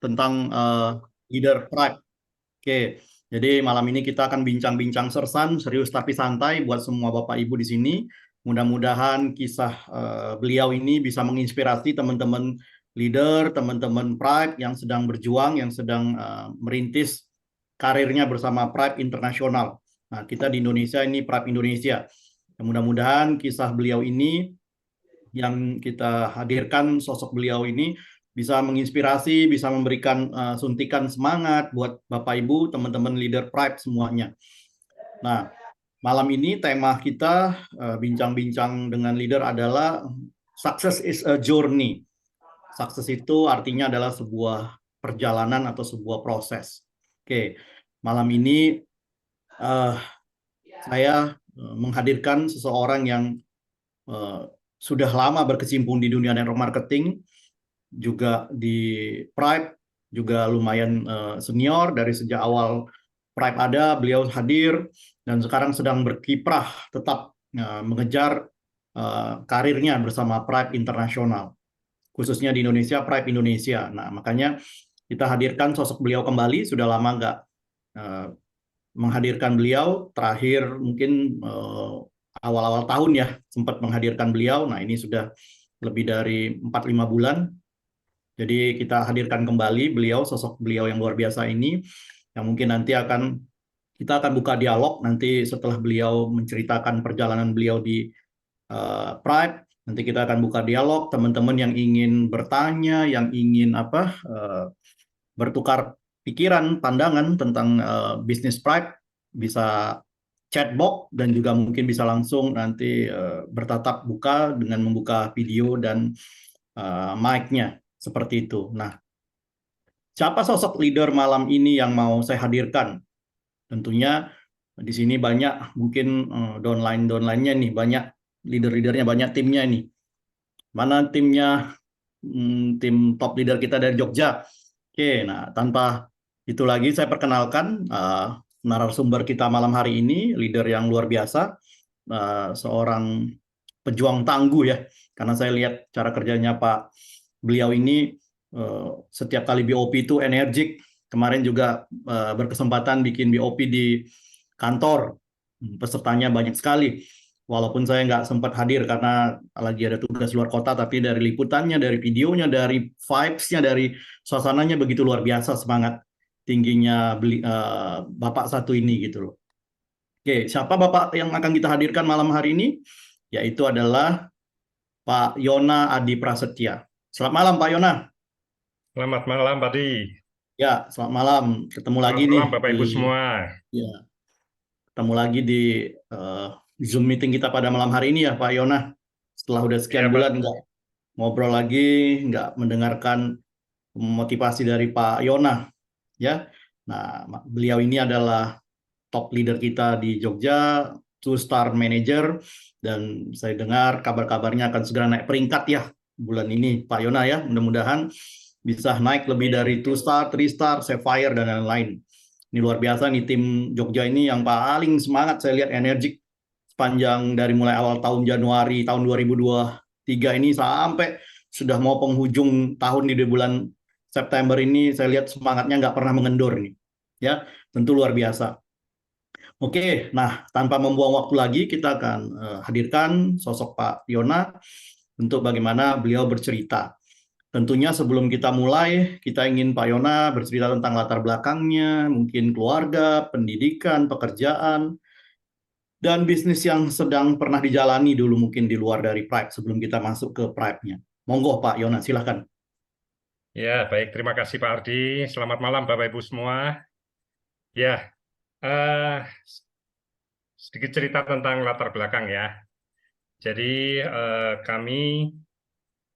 tentang leader Pride. Oke, jadi malam ini kita akan bincang-bincang sersan, serius tapi santai buat semua Bapak Ibu di sini. Mudah-mudahan kisah beliau ini bisa menginspirasi teman-teman leader, teman-teman Pride yang sedang berjuang, yang sedang merintis karirnya bersama Pride Internasional. Nah, kita di Indonesia ini Pride Indonesia. Mudah-mudahan kisah beliau ini yang kita hadirkan, sosok beliau ini bisa menginspirasi, bisa memberikan suntikan semangat buat Bapak Ibu, teman-teman leader Pride semuanya. Nah, malam ini tema kita bincang-bincang dengan leader adalah success is a journey. Sukses itu artinya adalah sebuah perjalanan atau sebuah proses. Oke, malam ini saya menghadirkan seseorang yang sudah lama berkecimpung di dunia network marketing, juga di Pride, juga lumayan senior dari sejak awal Pride ada, beliau hadir dan sekarang sedang berkiprah tetap mengejar karirnya bersama Pride Internasional, khususnya di Indonesia, Pride Indonesia. Nah, makanya kita hadirkan sosok beliau kembali, sudah lama nggak menghadirkan beliau, terakhir mungkin awal-awal tahun ya, sempat menghadirkan beliau. Nah, ini sudah lebih dari 4-5 bulan. Jadi kita hadirkan kembali beliau, sosok beliau yang luar biasa ini, yang mungkin nanti kita akan buka dialog nanti setelah beliau menceritakan perjalanan beliau di Pride. Nanti kita akan buka dialog, teman-teman yang ingin bertanya, yang ingin bertukar pikiran, pandangan tentang bisnis Pride, bisa chatbox dan juga mungkin bisa langsung nanti bertatap buka dengan membuka video dan mic-nya seperti itu. Nah, siapa sosok leader malam ini yang mau saya hadirkan? Tentunya di sini banyak mungkin downline-nya nih, banyak leader-leadernya, banyak timnya nih. Mana timnya? Tim top leader kita dari Jogja. Oke, nah tanpa itu lagi saya perkenalkan narasumber kita malam hari ini, leader yang luar biasa, seorang pejuang tangguh ya, karena saya lihat cara kerjanya Pak beliau ini setiap kali BOP itu energik. Kemarin juga berkesempatan bikin BOP di kantor, pesertanya banyak sekali. Walaupun saya nggak sempat hadir karena lagi ada tugas luar kota, tapi dari liputannya, dari videonya, dari vibes-nya, dari suasananya begitu luar biasa semangat tingginya Bapak satu ini gitu loh. Oke, siapa Bapak yang akan kita hadirkan malam hari ini? Yaitu adalah Pak Yona Adi Prasetya. Selamat malam Pak Yona. Selamat malam, Pak Di. Ya, selamat malam. Ketemu lagi Selamat nih malam, Bapak di Ibu semua. ya, ketemu lagi di eh, Zoom meeting kita pada malam hari ini ya Pak Yona. Setelah udah sekian Ya, bulan Pak. nggak ngobrol lagi, nggak mendengarkan motivasi dari Pak Yona ya. Nah, beliau ini adalah top leader kita di Jogja, two-star manager, dan saya dengar kabar-kabarnya akan segera naik peringkat ya bulan ini Pak Yona ya. Mudah-mudahan bisa naik lebih dari two-star, three-star, sapphire, dan lain-lain. Ini luar biasa nih tim Jogja ini yang paling semangat saya lihat, energik sepanjang dari mulai awal tahun Januari tahun 2023 ini sampai sudah mau penghujung tahun di bulan September ini, saya lihat semangatnya nggak pernah mengendur nih. Ya, tentu luar biasa. Oke, nah tanpa membuang waktu lagi kita akan hadirkan sosok Pak Yona untuk bagaimana beliau bercerita. Tentunya sebelum kita mulai, kita ingin Pak Yona bercerita tentang latar belakangnya, mungkin keluarga, pendidikan, pekerjaan, dan bisnis yang sedang pernah dijalani dulu mungkin di luar dari Pride sebelum kita masuk ke Pride-nya. Monggo Pak Yona, silakan. Ya, baik. Terima kasih, Pak Ardi. Selamat malam, Bapak Ibu semua. Ya, eh, sedikit cerita tentang latar belakang ya. Jadi,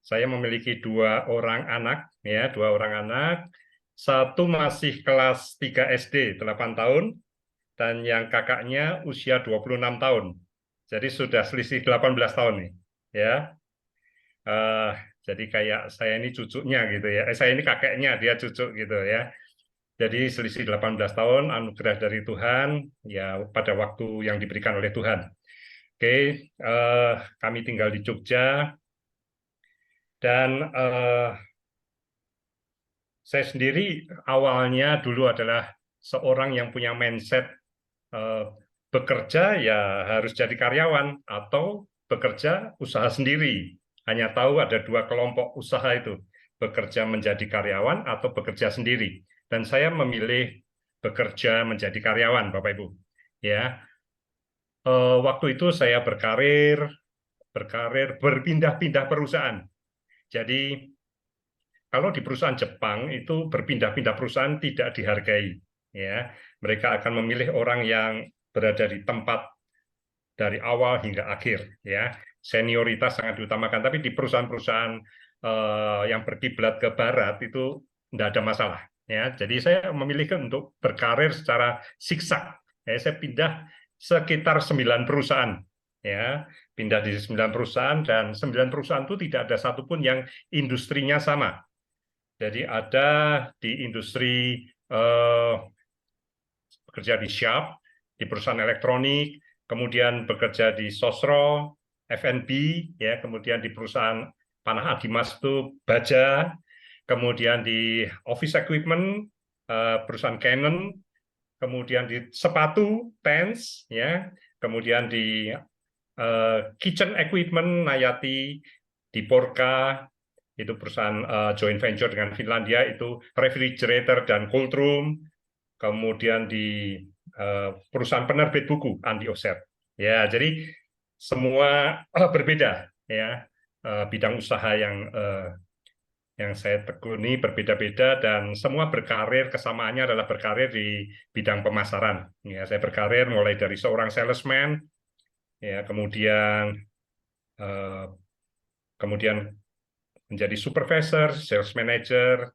saya memiliki dua orang anak, ya, dua orang anak. Satu masih kelas 3 SD, 8 tahun, dan yang kakaknya usia 26 tahun. Jadi sudah selisih 18 tahun nih, ya. Eh, jadi kayak saya ini cucunya gitu ya. Saya ini kakeknya, dia cucu gitu ya. Jadi selisih 18 tahun, anugerah dari Tuhan, ya pada waktu yang diberikan oleh Tuhan. Oke, kami tinggal di Jogja, dan Saya sendiri awalnya dulu adalah seorang yang punya mindset bekerja ya harus jadi karyawan atau bekerja usaha sendiri. Hanya tahu ada dua kelompok usaha itu, bekerja menjadi karyawan atau bekerja sendiri. Dan saya memilih bekerja menjadi karyawan, Bapak Ibu. Ya, waktu itu saya berkarir berpindah-pindah perusahaan. Jadi kalau di perusahaan Jepang itu berpindah-pindah perusahaan tidak dihargai, ya. Mereka akan memilih orang yang berada di tempat dari awal hingga akhir, ya. Senioritas sangat diutamakan. Tapi di perusahaan-perusahaan yang berkiblat ke barat itu tidak ada masalah, ya. Jadi saya memilih untuk berkarir secara siksak. Ya, saya pindah sekitar 9 perusahaan, ya. Pindah di 9 perusahaan dan 9 perusahaan itu tidak ada satupun yang industrinya sama. Jadi ada di industri bekerja di Sharp, di perusahaan elektronik, kemudian bekerja di Sosro, F&B, ya, kemudian di perusahaan Panah Adimas itu baja, kemudian di office equipment, perusahaan Canon, kemudian di sepatu, Tens, ya, kemudian di kitchen equipment, Nayati, di Porka, itu perusahaan joint venture dengan Finlandia, itu refrigerator dan cold room, kemudian di perusahaan penerbit buku, Andi Oset. Ya, jadi semua berbeda, ya, bidang usaha yang saya tekuni berbeda-beda dan semua berkarir, kesamaannya adalah berkarir di bidang pemasaran. Ya, saya berkarir mulai dari seorang salesman, ya, kemudian menjadi supervisor, sales manager,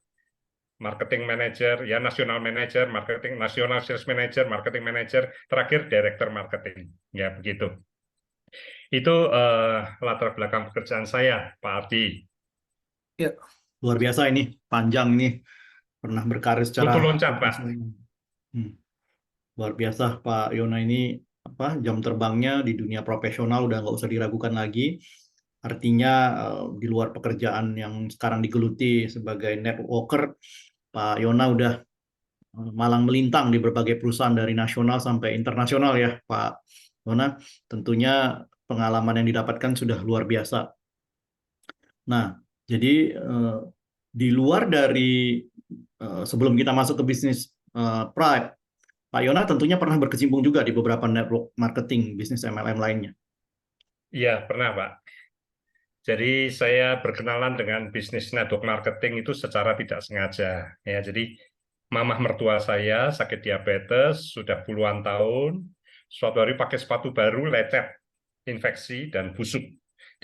marketing manager, ya, national manager, marketing nasional, sales manager, marketing manager, terakhir director marketing. Ya, begitu. Itu latar belakang pekerjaan saya, Pak Ardi. Ya, luar biasa ini, panjang ini, pernah berkarir Kutu secara loncat, Pak. profesional. Luar biasa Pak Yona ini, jam terbangnya di dunia profesional udah nggak usah diragukan lagi. Artinya di luar pekerjaan yang sekarang digeluti sebagai networker, Pak Yona udah malang melintang di berbagai perusahaan dari nasional sampai internasional ya Pak Yona. Tentunya pengalaman yang didapatkan sudah luar biasa. Nah, jadi di luar dari sebelum kita masuk ke bisnis Pride, Pak Yona tentunya pernah berkecimpung juga di beberapa network marketing bisnis MLM lainnya. Iya, pernah, Pak. Jadi saya berkenalan dengan bisnis network marketing itu secara tidak sengaja. Ya, jadi mamah mertua saya sakit diabetes sudah puluhan tahun. Suatu hari pakai sepatu baru, lecet, infeksi, dan busuk.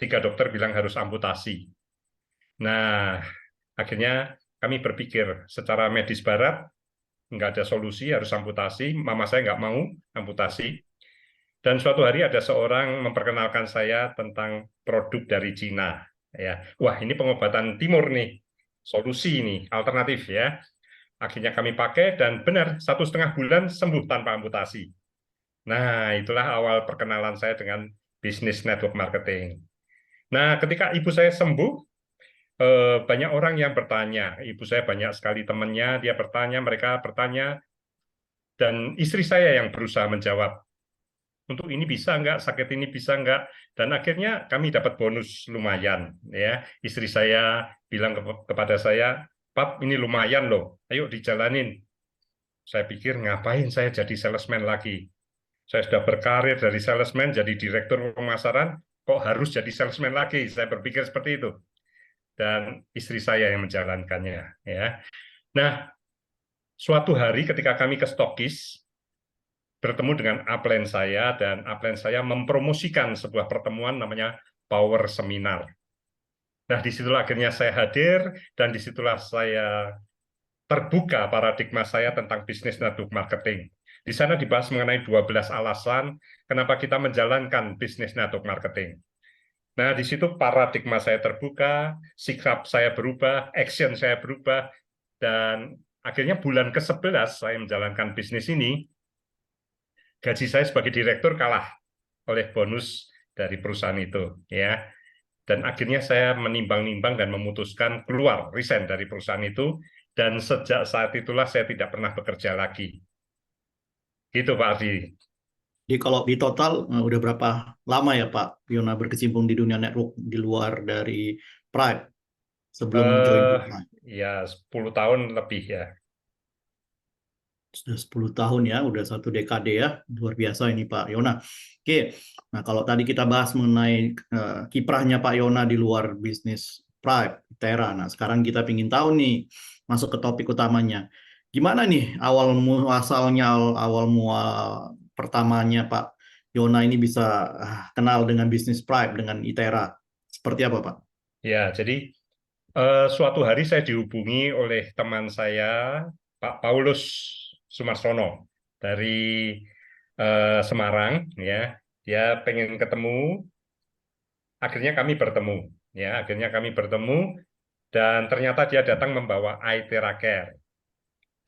3 dokter bilang harus amputasi. Nah, akhirnya kami berpikir secara medis barat, nggak ada solusi, harus amputasi. Mama saya nggak mau amputasi. Dan suatu hari ada seorang memperkenalkan saya tentang produk dari Cina. Ya, wah, ini pengobatan timur nih, solusi ini, alternatif ya. Akhirnya kami pakai dan benar 1,5 bulan sembuh tanpa amputasi. Nah, itulah awal perkenalan saya dengan bisnis network marketing. Nah, ketika ibu saya sembuh, banyak orang yang bertanya. Ibu saya banyak sekali temannya, dia bertanya, mereka bertanya, dan istri saya yang berusaha menjawab. Untuk ini bisa nggak, sakit ini bisa nggak, dan akhirnya kami dapat bonus lumayan, ya. Istri saya bilang kepada saya, Pap, ini lumayan loh, ayo dijalanin. Saya pikir ngapain saya jadi salesman lagi, saya sudah berkarir dari salesman jadi direktur pemasaran, kok harus jadi salesman lagi, saya berpikir seperti itu, dan istri saya yang menjalankannya, ya. Nah, suatu hari ketika kami ke Stokis, bertemu dengan upline saya, dan upline saya mempromosikan sebuah pertemuan namanya Power Seminar. Nah, disitulah akhirnya saya hadir, dan disitulah saya terbuka paradigma saya tentang bisnis network marketing. Di sana dibahas mengenai 12 alasan kenapa kita menjalankan bisnis network marketing. Nah, di situ paradigma saya terbuka, sikap saya berubah, action saya berubah, dan akhirnya bulan ke-11 saya menjalankan bisnis ini, gaji saya sebagai direktur kalah oleh bonus dari perusahaan itu, ya. Dan akhirnya saya menimbang-nimbang dan memutuskan keluar, resign dari perusahaan itu, Dan sejak saat itulah saya tidak pernah bekerja lagi. Gitu Pak Ardi. Jadi kalau di total udah berapa lama ya Pak Yona berkecimpung di dunia network di luar dari Pride sebelum join Eh, Pride? ya 10 tahun lebih ya. Sudah 10 tahun ya, udah satu dekade ya. Luar biasa ini Pak Yona. Oke, nah kalau tadi kita bahas mengenai kiprahnya Pak Yona di luar bisnis Pride, Tera. Nah sekarang kita ingin tahu nih, masuk ke topik utamanya. Gimana nih awal muasalnya, awal mual pertamanya Pak Yona ini bisa kenal dengan bisnis Pride, dengan Itera. Seperti apa Pak? Ya, jadi suatu hari saya dihubungi oleh teman saya, Pak Paulus Sumarsono dari Semarang, ya. Dia pengen ketemu, akhirnya kami bertemu, ya. Akhirnya kami bertemu dan ternyata dia datang membawa iTera Care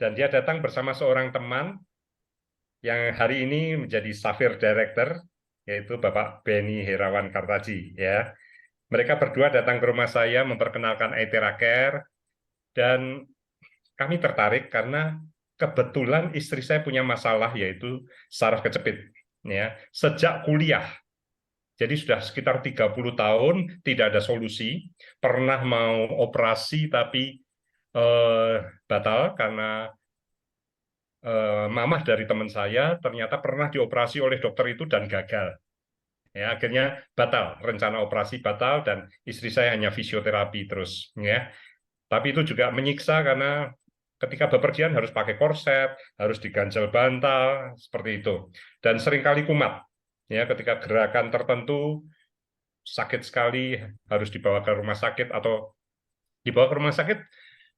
dan dia datang bersama seorang teman yang hari ini menjadi Safir Director, yaitu Bapak Beni Herawan Kartaji, ya. Mereka berdua datang ke rumah saya memperkenalkan iTera Care dan kami tertarik karena kebetulan istri saya punya masalah yaitu saraf kejepit, ya, sejak kuliah. Jadi sudah sekitar 30 tahun tidak ada solusi, pernah mau operasi tapi eh, batal karena mamah dari teman saya ternyata pernah dioperasi oleh dokter itu dan gagal. Ya, akhirnya batal, rencana operasi batal dan istri saya hanya fisioterapi terus, ya. Tapi itu juga menyiksa karena ketika bepergian harus pakai korset, harus diganjel bantal, seperti itu. Dan seringkali kumat. Ya, ketika gerakan tertentu sakit sekali harus dibawa ke rumah sakit atau dibawa ke rumah sakit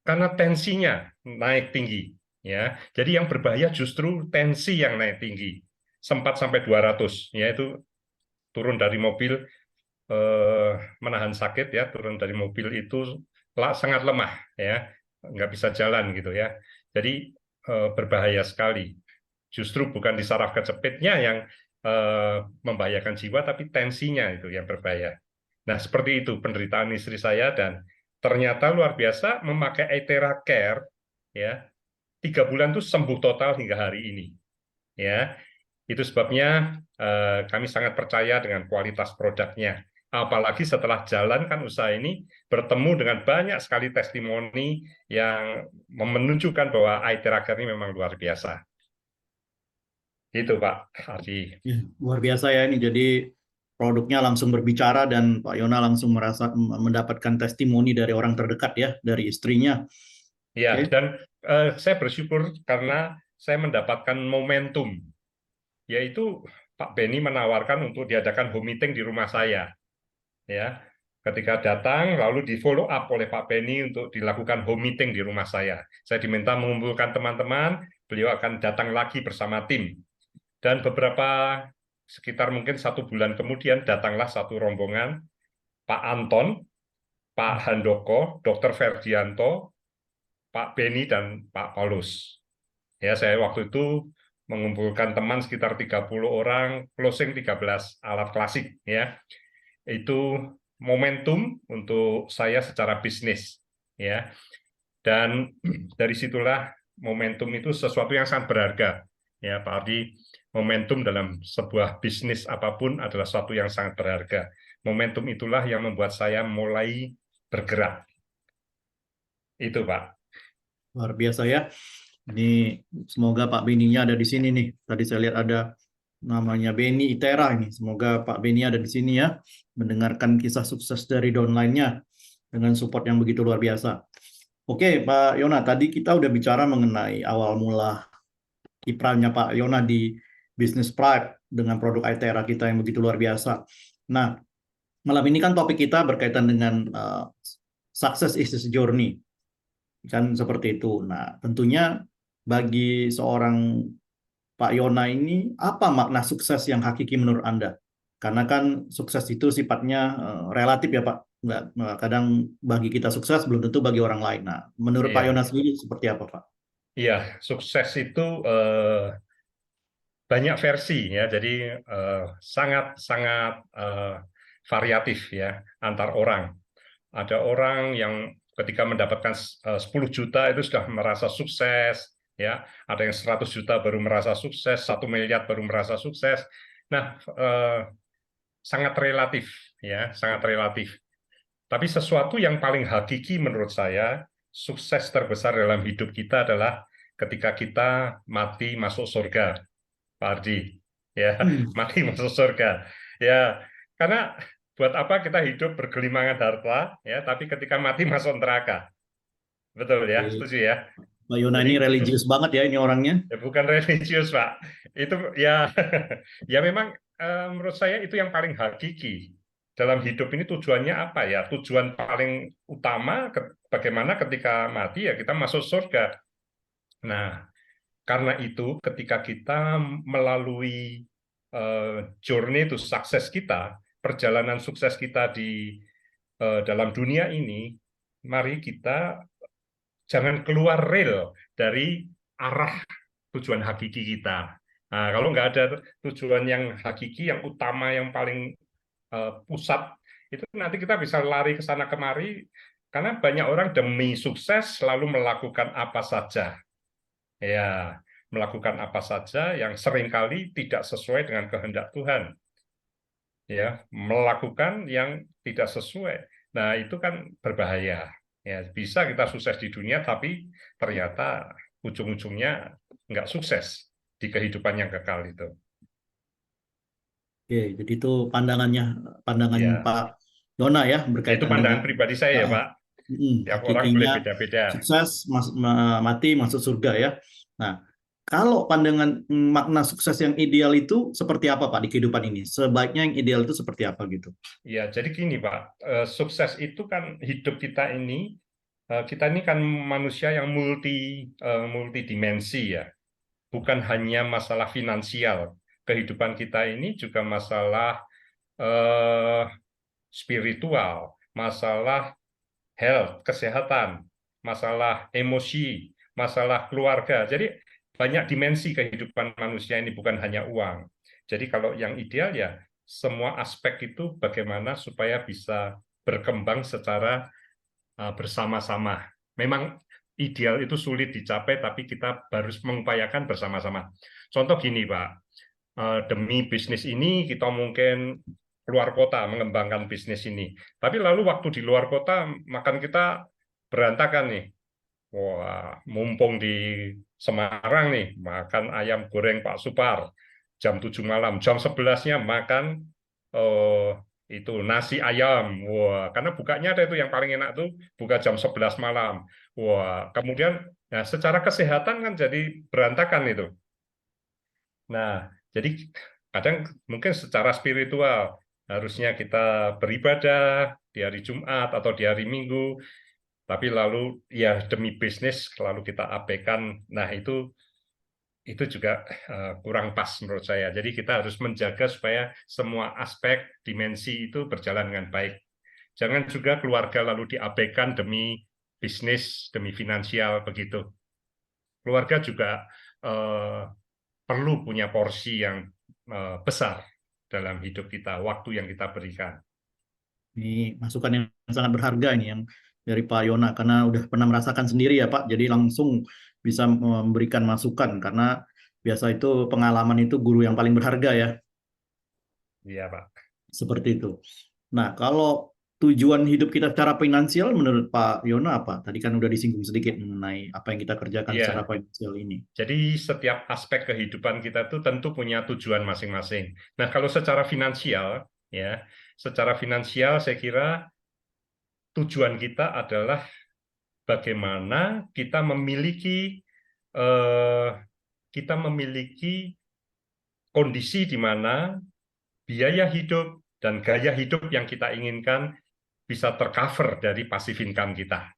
karena tensinya naik tinggi. Ya, jadi yang berbahaya justru tensi yang naik tinggi. Sempat sampai 200, yaitu turun dari mobil menahan sakit ya, turun dari mobil itu sangat lemah ya, nggak bisa jalan gitu ya. Jadi berbahaya sekali. Justru bukan di saraf kejepitnya yang membahayakan jiwa, tapi tensinya itu yang berbahaya. Nah seperti itu penderitaan istri saya dan ternyata luar biasa memakai Aethera Care ya 3 bulan itu sembuh total hingga hari ini ya. Itu sebabnya kami sangat percaya dengan kualitas produknya. Apalagi setelah jalankan usaha ini, bertemu dengan banyak sekali testimoni yang menunjukkan bahwa iTera Care ini memang luar biasa. Itu Pak Ardi. Ya, luar biasa ya ini. Jadi produknya langsung berbicara dan Pak Yona langsung merasa mendapatkan testimoni dari orang terdekat ya, dari istrinya. Ya, Oke. dan saya bersyukur karena saya mendapatkan momentum, yaitu Pak Beni menawarkan untuk diadakan home meeting di rumah saya. Ya, ketika datang lalu di follow up oleh Pak Beni untuk dilakukan home meeting di rumah saya. Saya diminta mengumpulkan teman-teman, beliau akan datang lagi bersama tim. Dan beberapa sekitar mungkin 1 bulan kemudian datanglah satu rombongan Pak Anton, Pak Handoko, Dr. Ferdianto, Pak Beni dan Pak Paulus. Ya, saya waktu itu mengumpulkan teman sekitar 30 orang, closing 13 alat klasik ya. Itu momentum untuk saya secara bisnis ya. Dan dari situlah momentum itu sesuatu yang sangat berharga ya Pak Ardi. Momentum dalam sebuah bisnis apapun adalah sesuatu yang sangat berharga. Momentum itulah yang membuat saya mulai bergerak. Itu Pak. Luar biasa ya. Ini semoga Pak Beninya ada di sini nih. Tadi saya lihat ada namanya Beni Itera ini. Semoga Pak Beni ada di sini ya, mendengarkan kisah sukses dari downline-nya dengan support yang begitu luar biasa. Oke, Pak Yona, tadi kita udah bicara mengenai awal mula kiprahnya Pak Yona di bisnis Pride dengan produk Itera kita yang begitu luar biasa. Nah, malam ini kan topik kita berkaitan dengan success is a journey. Kan seperti itu. Nah, tentunya bagi seorang Pak Yona ini, apa makna sukses yang hakiki menurut Anda? Karena kan sukses itu sifatnya relatif ya Pak. Kadang bagi kita sukses belum tentu bagi orang lain. Nah, menurut Pak Iya, Yona sendiri seperti apa Pak? iya, sukses itu banyak versi ya, jadi sangat sangat variatif ya antar orang. Ada orang yang ketika mendapatkan 10 juta itu sudah merasa sukses, ya. Ada yang 100 juta baru merasa sukses, 1 miliar baru merasa sukses. Nah, sangat relatif, ya, sangat relatif. Tapi sesuatu yang paling hakiki menurut saya, sukses terbesar dalam hidup kita adalah ketika kita mati masuk surga, Pak Ardi. Ya, Hmm, mati masuk surga. Ya, karena buat apa kita hidup bergelimangan harta, ya, tapi ketika mati masuk neraka. Betul ya, oke. setuju ya. Mbak Yona Jadi ini itu religius banget ya ini orangnya. ya, bukan religius, Pak. Itu ya ya memang menurut saya itu yang paling hakiki. Dalam hidup ini tujuannya apa ya? Tujuan paling utama bagaimana ketika mati ya kita masuk surga. Nah, karena itu ketika kita melalui journey to sukses kita, perjalanan sukses kita di dalam dunia ini, mari kita jangan keluar rel dari arah tujuan hakiki kita. Nah, kalau nggak ada tujuan yang hakiki, yang utama, yang paling pusat, itu nanti kita bisa lari ke sana kemari, karena banyak orang demi sukses selalu melakukan apa saja. Ya, melakukan apa saja yang seringkali tidak sesuai dengan kehendak Tuhan. Ya, melakukan yang tidak sesuai. Nah, itu kan berbahaya. Ya, bisa kita sukses di dunia, tapi ternyata ujung-ujungnya nggak sukses di kehidupan yang kekal itu. Oke, jadi itu pandangan Ya, Pak Yona ya itu berkaitan dengan pandangan pribadi saya ya, uh, Pak. Tiap orang boleh hakikinya beda-beda. sukses mati masuk surga ya. Nah, kalau pandangan makna sukses yang ideal itu seperti apa Pak di kehidupan ini? Sebaiknya yang ideal itu seperti apa gitu? Ya, jadi gini, Pak. Sukses itu kan hidup kita ini kan manusia yang multidimensi ya. Bukan hanya masalah finansial. Kehidupan kita ini juga masalah eh, spiritual, masalah health, kesehatan, masalah emosi, masalah keluarga. Jadi banyak dimensi kehidupan manusia ini, bukan hanya uang. Jadi kalau yang ideal ya semua aspek itu bagaimana supaya bisa berkembang secara bersama-sama. Memang ideal itu sulit dicapai, tapi kita harus mengupayakan bersama-sama. Contoh gini, Pak, demi bisnis ini kita mungkin keluar kota mengembangkan bisnis ini. Tapi lalu waktu di luar kota makan kita berantakan nih. Wah, mumpung di Semarang nih, makan ayam goreng Pak Supar jam 7 malam, jam 11-nya makan eh, itu nasi ayam. Wah, karena bukanya ada itu yang paling enak tuh buka jam 11 malam. Wah, kemudian nah secara kesehatan kan jadi berantakan itu. Nah, jadi kadang mungkin secara spiritual harusnya kita beribadah di hari Jumat atau di hari Minggu, tapi lalu ya demi bisnis lalu kita abaikan. Nah, itu juga kurang pas menurut saya. Jadi kita harus menjaga supaya semua aspek dimensi itu berjalan dengan baik. Jangan juga keluarga lalu diabaikan demi bisnis, demi finansial begitu. Keluarga juga perlu punya porsi yang besar dalam hidup kita, waktu yang kita berikan. Ini masukan yang sangat berharga ini yang dari Pak Yona karena udah pernah merasakan sendiri ya Pak. Jadi langsung bisa memberikan masukan karena biasa itu pengalaman itu guru yang paling berharga ya, Iya, Pak. seperti itu. Nah, kalau tujuan hidup kita secara finansial menurut Pak Yona apa? Tadi kan udah disinggung sedikit mengenai apa yang kita kerjakan secara Iya, finansial ini. jadi setiap aspek kehidupan kita tuh tentu punya tujuan masing-masing. Nah, kalau secara finansial, ya, secara finansial saya kira tujuan kita adalah bagaimana eh, kita memiliki kondisi di mana biaya hidup dan gaya hidup yang kita inginkan bisa tercover dari passive income kita.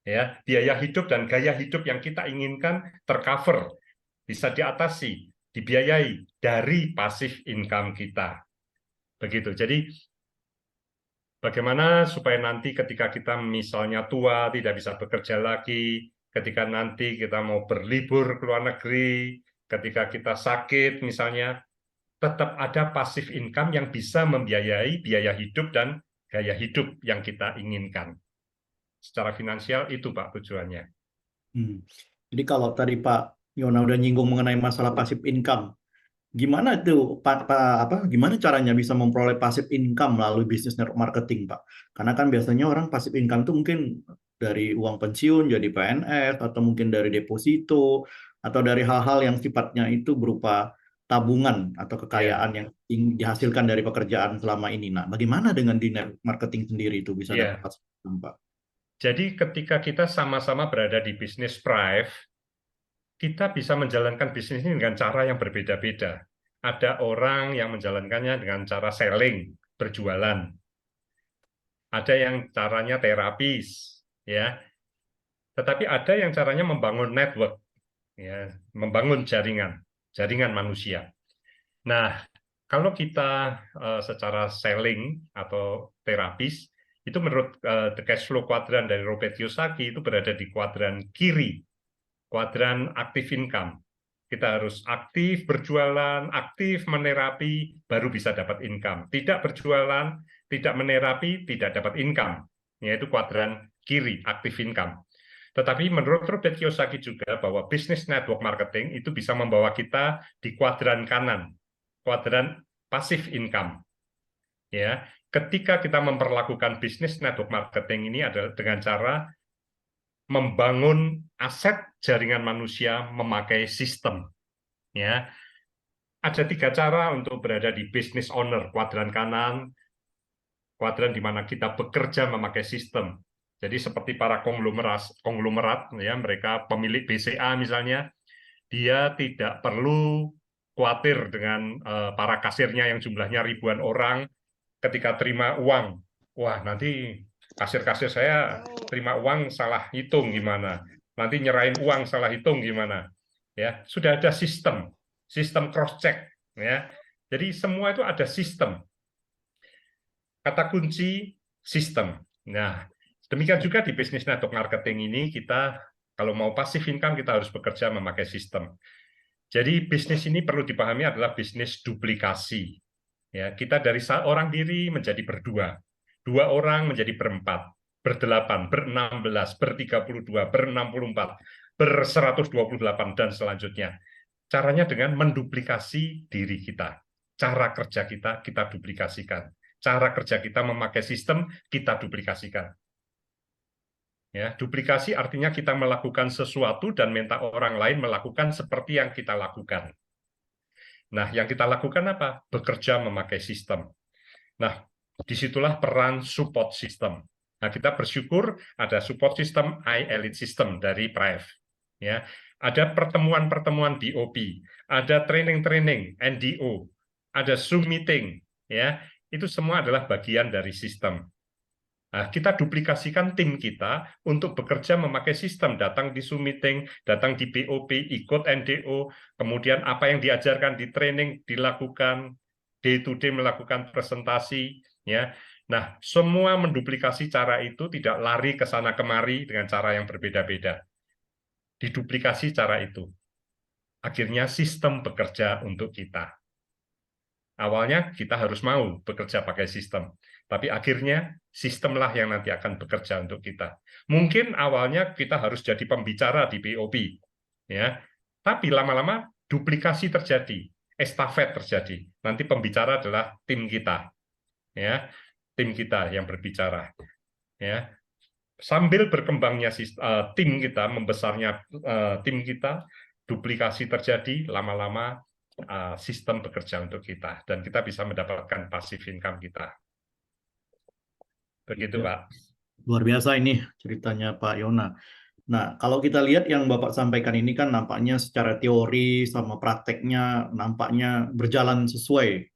Ya, biaya hidup dan gaya hidup yang kita inginkan tercover, bisa diatasi, dibiayai dari passive income kita. Begitu. Jadi bagaimana supaya nanti ketika kita misalnya tua, tidak bisa bekerja lagi, ketika nanti kita mau berlibur ke luar negeri, ketika kita sakit misalnya, tetap ada passive income yang bisa membiayai biaya hidup dan gaya hidup yang kita inginkan. secara finansial, itu Pak tujuannya. Hmm. Jadi kalau tadi Pak Yona udah nyinggung mengenai masalah passive income, gimana tuh gimana caranya bisa memperoleh passive income melalui bisnis network marketing, Pak? Karena kan biasanya orang passive income tuh mungkin dari uang pensiun jadi PNS atau mungkin dari deposito atau dari hal-hal yang sifatnya itu berupa tabungan atau Ya, kekayaan yang dihasilkan dari pekerjaan selama ini. Nah, bagaimana dengan di network marketing sendiri itu bisa dapat ya. passive income, Pak? Jadi ketika kita sama-sama berada di bisnis Prive, kita bisa menjalankan bisnis ini dengan cara yang berbeda-beda. Ada orang yang menjalankannya dengan cara selling, berjualan. Ada yang caranya terapis, ya. Tetapi ada yang caranya membangun network, ya, membangun jaringan, jaringan manusia. Nah, kalau kita secara selling atau terapis, itu menurut The Cash Flow Quadrant dari Robert Kiyosaki itu berada di kuadran kiri, kuadran aktif income. Kita harus aktif berjualan, aktif menerapi, baru bisa dapat income. Tidak berjualan, tidak menerapi, tidak dapat income. Yaitu kuadran kiri, aktif income. Tetapi menurut Robert Kiyosaki juga bahwa business network marketing itu bisa membawa kita di kuadran kanan, kuadran passive income. Ya, ketika kita memperlakukan business network marketing ini adalah dengan cara membangun aset jaringan manusia memakai sistem. Ya, ada 3 cara untuk berada di business owner, kuadran kanan, kuadran di mana kita bekerja memakai sistem. Jadi seperti para konglomerat, ya, mereka pemilik BCA misalnya, dia tidak perlu khawatir dengan para kasirnya yang jumlahnya ribuan orang ketika terima uang. Wah, nanti kasir-kasir saya terima uang salah hitung gimana? Nanti nyerahin uang salah hitung gimana? Ya, sudah ada sistem, sistem cross check, ya. Jadi semua itu ada sistem. Kata kunci sistem. Nah, demikian juga di bisnis network marketing ini kita kalau mau passive income kita harus bekerja memakai sistem. Jadi bisnis ini perlu dipahami adalah bisnis duplikasi. Ya, kita dari orang diri menjadi berdua, 2 orang menjadi berempat, berdelapan, ber-16, ber-32, ber-64, ber-128 dan selanjutnya. Caranya dengan menduplikasi diri kita. Cara kerja kita duplikasikan. Cara kerja kita memakai sistem kita duplikasikan. Ya, duplikasi artinya kita melakukan sesuatu dan minta orang lain melakukan seperti yang kita lakukan. Nah, yang kita lakukan apa? Bekerja memakai sistem. Nah, disitulah peran support system. Nah, kita bersyukur ada support system iElite System dari Prive. Ya, ada pertemuan-pertemuan DOP, ada training-training NDO, ada Zoom meeting. Ya, itu semua adalah bagian dari sistem. Nah, kita duplikasikan tim kita untuk bekerja memakai sistem, datang di Zoom meeting, datang di BOP, ikut NDO, kemudian apa yang diajarkan di training dilakukan, day to day melakukan presentasi, ya. Nah, semua menduplikasi cara itu, tidak lari ke sana kemari dengan cara yang berbeda-beda. Diduplikasi cara itu. Akhirnya sistem bekerja untuk kita. Awalnya kita harus mau bekerja pakai sistem, tapi akhirnya sistemlah yang nanti akan bekerja untuk kita. Mungkin awalnya kita harus jadi pembicara di BOP, ya, tapi lama-lama duplikasi terjadi, estafet terjadi. Nanti pembicara adalah tim kita, ya, tim kita yang berbicara, ya. Sambil berkembangnya tim kita, membesarnya tim kita, duplikasi terjadi, lama-lama sistem bekerja untuk kita dan kita bisa mendapatkan passive income kita. Begitu, Ya, Pak. luar biasa ini ceritanya Pak Yona. Nah, kalau kita lihat yang Bapak sampaikan ini kan nampaknya secara teori sama prakteknya nampaknya berjalan sesuai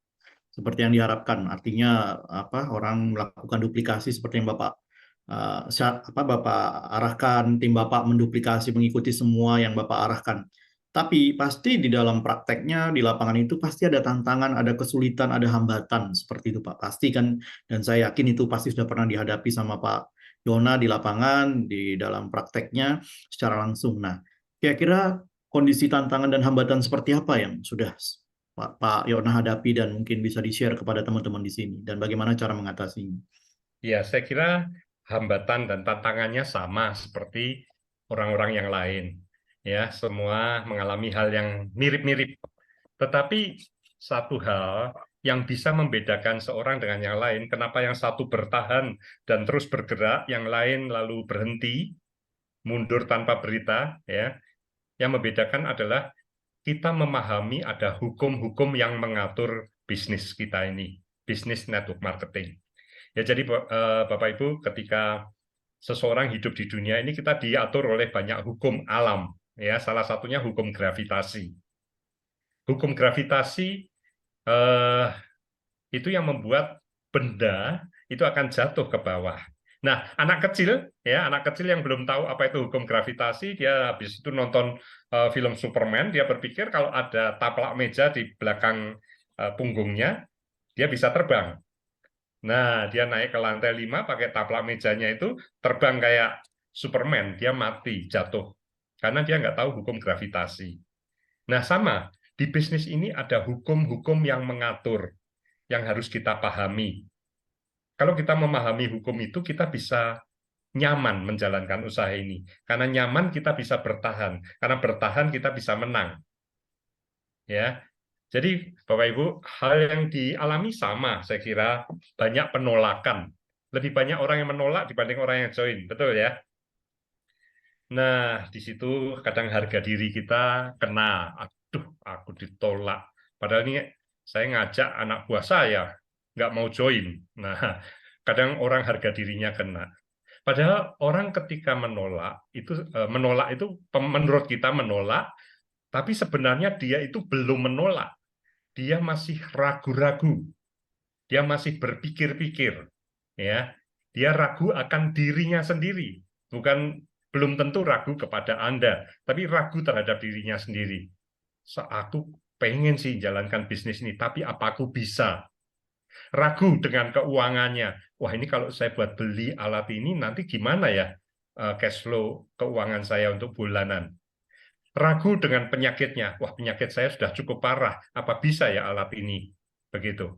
seperti yang diharapkan. Artinya apa orang melakukan duplikasi seperti yang Bapak arahkan, tim Bapak menduplikasi mengikuti semua yang Bapak arahkan. Tapi pasti di dalam prakteknya di lapangan itu pasti ada tantangan, ada kesulitan, ada hambatan seperti itu Pak. Pasti kan dan saya yakin itu pasti sudah pernah dihadapi sama Pak Yona di lapangan, di dalam prakteknya secara langsung. Nah, kira-kira kondisi tantangan dan hambatan seperti apa yang sudah Pak Yona hadapi dan mungkin bisa di-share kepada teman-teman di sini dan bagaimana cara mengatasinya? Ya, saya kira hambatan dan tantangannya sama seperti orang-orang yang lain. Ya, semua mengalami hal yang mirip-mirip. Tetapi satu hal yang bisa membedakan seorang dengan yang lain, kenapa yang satu bertahan dan terus bergerak, yang lain lalu berhenti, mundur tanpa berita, ya. Yang membedakan adalah kita memahami ada hukum-hukum yang mengatur bisnis kita ini, bisnis network marketing. Ya, jadi Bapak Ibu, ketika seseorang hidup di dunia ini kita diatur oleh banyak hukum alam, ya, salah satunya hukum gravitasi. Hukum gravitasi eh, itu yang membuat benda itu akan jatuh ke bawah. Nah, anak kecil yang belum tahu apa itu hukum gravitasi, dia habis itu nonton film Superman, dia berpikir kalau ada taplak meja di belakang punggungnya, dia bisa terbang. Nah, dia naik ke lantai 5 pakai taplak mejanya itu, terbang kayak Superman, dia mati, jatuh. Karena dia nggak tahu hukum gravitasi. Nah, sama, di bisnis ini ada hukum-hukum yang mengatur, yang harus kita pahami. Kalau kita memahami hukum itu, kita bisa nyaman menjalankan usaha ini. Karena nyaman kita bisa bertahan, karena bertahan kita bisa menang. Ya, jadi Bapak Ibu, hal yang dialami sama, saya kira banyak penolakan. Lebih banyak orang yang menolak dibanding orang yang join, betul ya? Nah, di situ kadang harga diri kita kena, aduh, aku ditolak. Padahal ini saya ngajak anak buah saya, nggak mau join. Nah, kadang orang harga dirinya kena. Padahal orang ketika menolak itu menurut kita menolak, tapi sebenarnya dia itu belum menolak. Dia masih ragu-ragu, dia masih berpikir-pikir, ya, dia ragu akan dirinya sendiri, belum tentu ragu kepada Anda, tapi ragu terhadap dirinya sendiri. Aku pengen sih jalankan bisnis ini, tapi apa aku bisa? Ragu dengan keuangannya. Wah, ini kalau saya buat beli alat ini nanti gimana ya cash flow keuangan saya untuk bulanan? Ragu dengan penyakitnya. Wah, penyakit saya sudah cukup parah. Apa bisa ya alat ini? Begitu.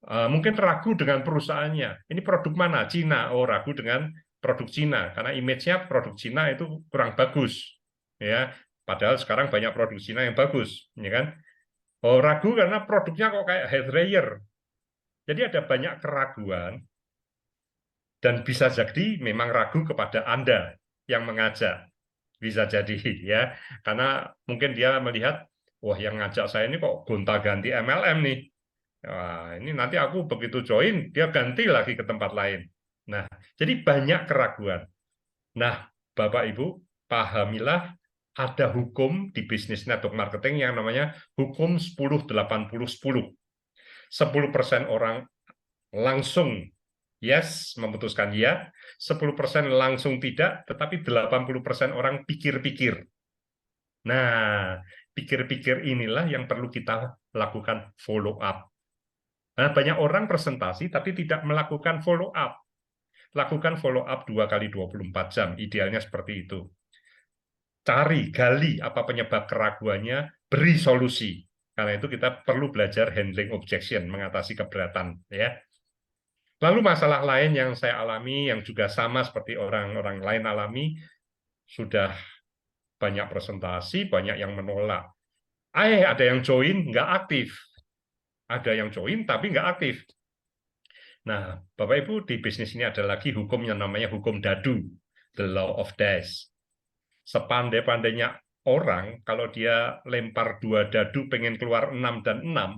Mungkin ragu dengan perusahaannya. Ini produk mana? Cina. Oh, ragu dengan produk Cina karena image-nya produk Cina itu kurang bagus. Ya, padahal sekarang banyak produk Cina yang bagus, ya kan? Oh, ragu karena produknya kok kayak hair dryer. Jadi ada banyak keraguan dan bisa jadi memang ragu kepada Anda yang mengajak. Bisa jadi ya, karena mungkin dia melihat, wah yang ngajak saya ini kok gonta-ganti MLM nih. Wah, ini nanti aku begitu join, dia ganti lagi ke tempat lain. Nah, jadi banyak keraguan. Nah, Bapak Ibu, pahamilah ada hukum di bisnis network marketing yang namanya hukum 10-80-10. 10% orang langsung yes, memutuskan ya, 10% langsung tidak, tetapi 80% orang pikir-pikir. Nah, pikir-pikir inilah yang perlu kita lakukan follow up. Nah, banyak orang presentasi tapi tidak melakukan follow up. Lakukan follow up 2 kali 24 jam, idealnya seperti itu. Cari, gali apa penyebab keraguannya, beri solusi. Karena itu kita perlu belajar handling objection, mengatasi keberatan. Ya. Lalu masalah lain yang saya alami, yang juga sama seperti orang-orang lain alami, sudah banyak presentasi, banyak yang menolak. Ada yang join, nggak aktif. Ada yang join, tapi nggak aktif. Nah, Bapak Ibu, di bisnis ini ada lagi hukum yang namanya hukum dadu, the law of dash. Sepandai-pandainya orang, kalau dia lempar 2 dadu pengen keluar 6 dan 6,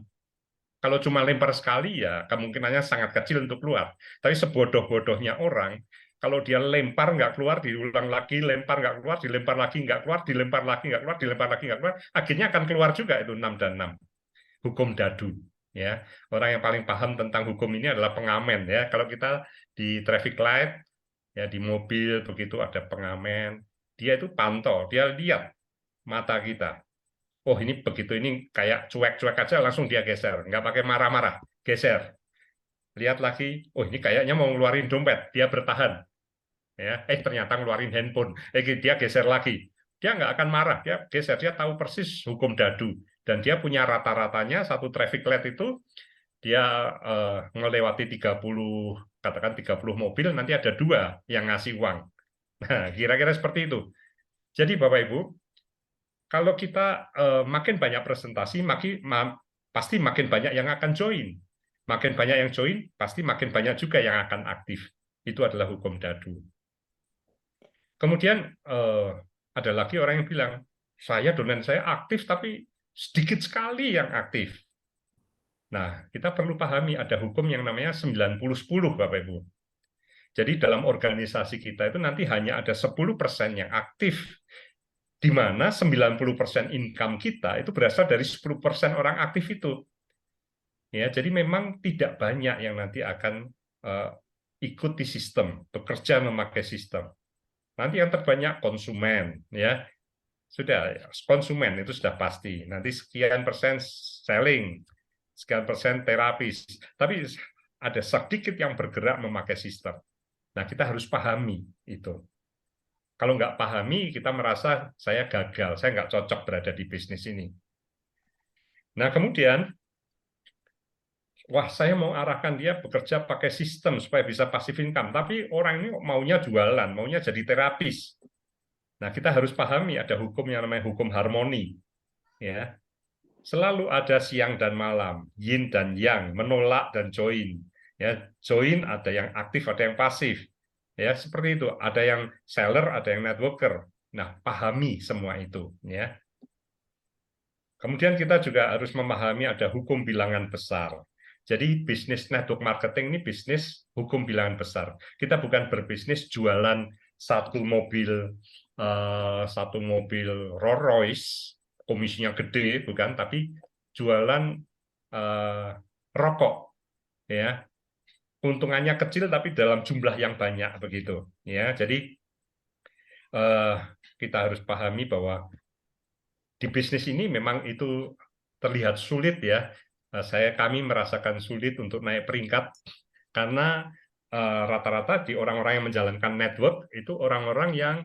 kalau cuma lempar sekali ya kemungkinannya sangat kecil untuk keluar. Tapi sebodoh-bodohnya orang, kalau dia lempar nggak keluar, diulang lagi, lempar nggak keluar, dilempar lagi nggak keluar, dilempar lagi nggak keluar, dilempar lagi nggak keluar, akhirnya akan keluar juga itu 6 dan 6. Hukum dadu. Ya, orang yang paling paham tentang hukum ini adalah pengamen ya. Kalau kita di traffic light ya di mobil begitu ada pengamen, dia itu pantau, dia lihat mata kita. Oh ini begitu ini kayak cuek-cuek aja langsung dia geser, nggak pakai marah-marah, geser. Lihat lagi, oh ini kayaknya mau ngeluarin dompet, dia bertahan. Ya, ternyata ngeluarin handphone, dia geser lagi. Dia nggak akan marah, dia geser, dia tahu persis hukum dadu. Dan dia punya rata-ratanya satu traffic light itu dia melewati 30, katakan 30 mobil, nanti ada 2 yang ngasih uang. Nah, kira-kira seperti itu. Jadi Bapak Ibu, kalau kita makin banyak presentasi, pasti makin banyak yang akan join. Makin banyak yang join, pasti makin banyak juga yang akan aktif. Itu adalah hukum dadu. Kemudian ada lagi orang yang bilang, domain saya aktif, tapi sedikit sekali yang aktif. Nah, kita perlu pahami ada hukum yang namanya 90-10, Bapak Ibu. Jadi dalam organisasi kita itu nanti hanya ada 10% yang aktif, di mana 90% income kita itu berasal dari 10% orang aktif itu. Ya, jadi memang tidak banyak yang nanti akan ikuti sistem, bekerja memakai sistem. Nanti yang terbanyak konsumen, ya. Sudah, konsumen itu sudah pasti. Nanti sekian persen selling, sekian persen terapis. Tapi ada sedikit yang bergerak memakai sistem. Nah, kita harus pahami itu. Kalau nggak pahami, kita merasa saya gagal, saya nggak cocok berada di bisnis ini. Nah, kemudian, wah, saya mau arahkan dia bekerja pakai sistem supaya bisa passive income. Tapi orang ini maunya jualan, maunya jadi terapis. Nah, kita harus pahami ada hukum yang namanya hukum harmoni. Ya, selalu ada siang dan malam, yin dan yang, menolak dan join. Ya, join ada yang aktif, ada yang pasif. Ya, seperti itu. Ada yang seller, ada yang networker. Nah, pahami semua itu. Ya. Kemudian kita juga harus memahami ada hukum bilangan besar. Jadi bisnis network marketing ini bisnis hukum bilangan besar. Kita bukan berbisnis jualan satu mobil Rolls Royce, komisinya gede, bukan, tapi jualan rokok, ya, untungannya kecil tapi dalam jumlah yang banyak begitu, ya. Jadi kita harus pahami bahwa di bisnis ini memang itu terlihat sulit, ya. Kami merasakan sulit untuk naik peringkat karena rata-rata di orang-orang yang menjalankan network itu orang-orang yang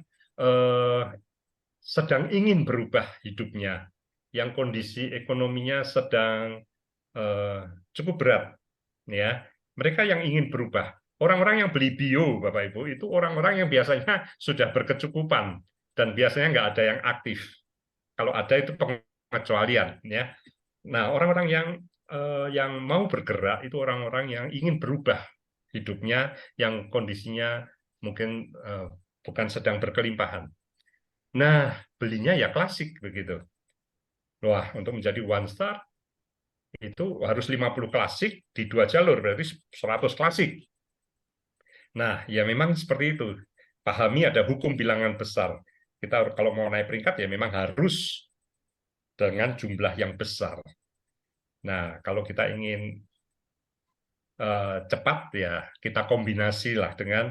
sedang ingin berubah hidupnya, yang kondisi ekonominya sedang cukup berat, ya. Mereka yang ingin berubah. Orang-orang yang beli bio, Bapak Ibu, itu orang-orang yang biasanya sudah berkecukupan dan biasanya nggak ada yang aktif. Kalau ada itu pengecualian, ya. Nah, orang-orang yang mau bergerak itu orang-orang yang ingin berubah hidupnya, yang kondisinya mungkin bukan sedang berkelimpahan. Nah, belinya ya klasik begitu. Wah, untuk menjadi one star itu harus 50 klasik di 2 jalur, berarti 100 klasik. Nah, ya memang seperti itu. Pahami ada hukum bilangan besar. Kita kalau mau naik peringkat ya memang harus dengan jumlah yang besar. Nah, kalau kita ingin cepat ya kita kombinasi lah dengan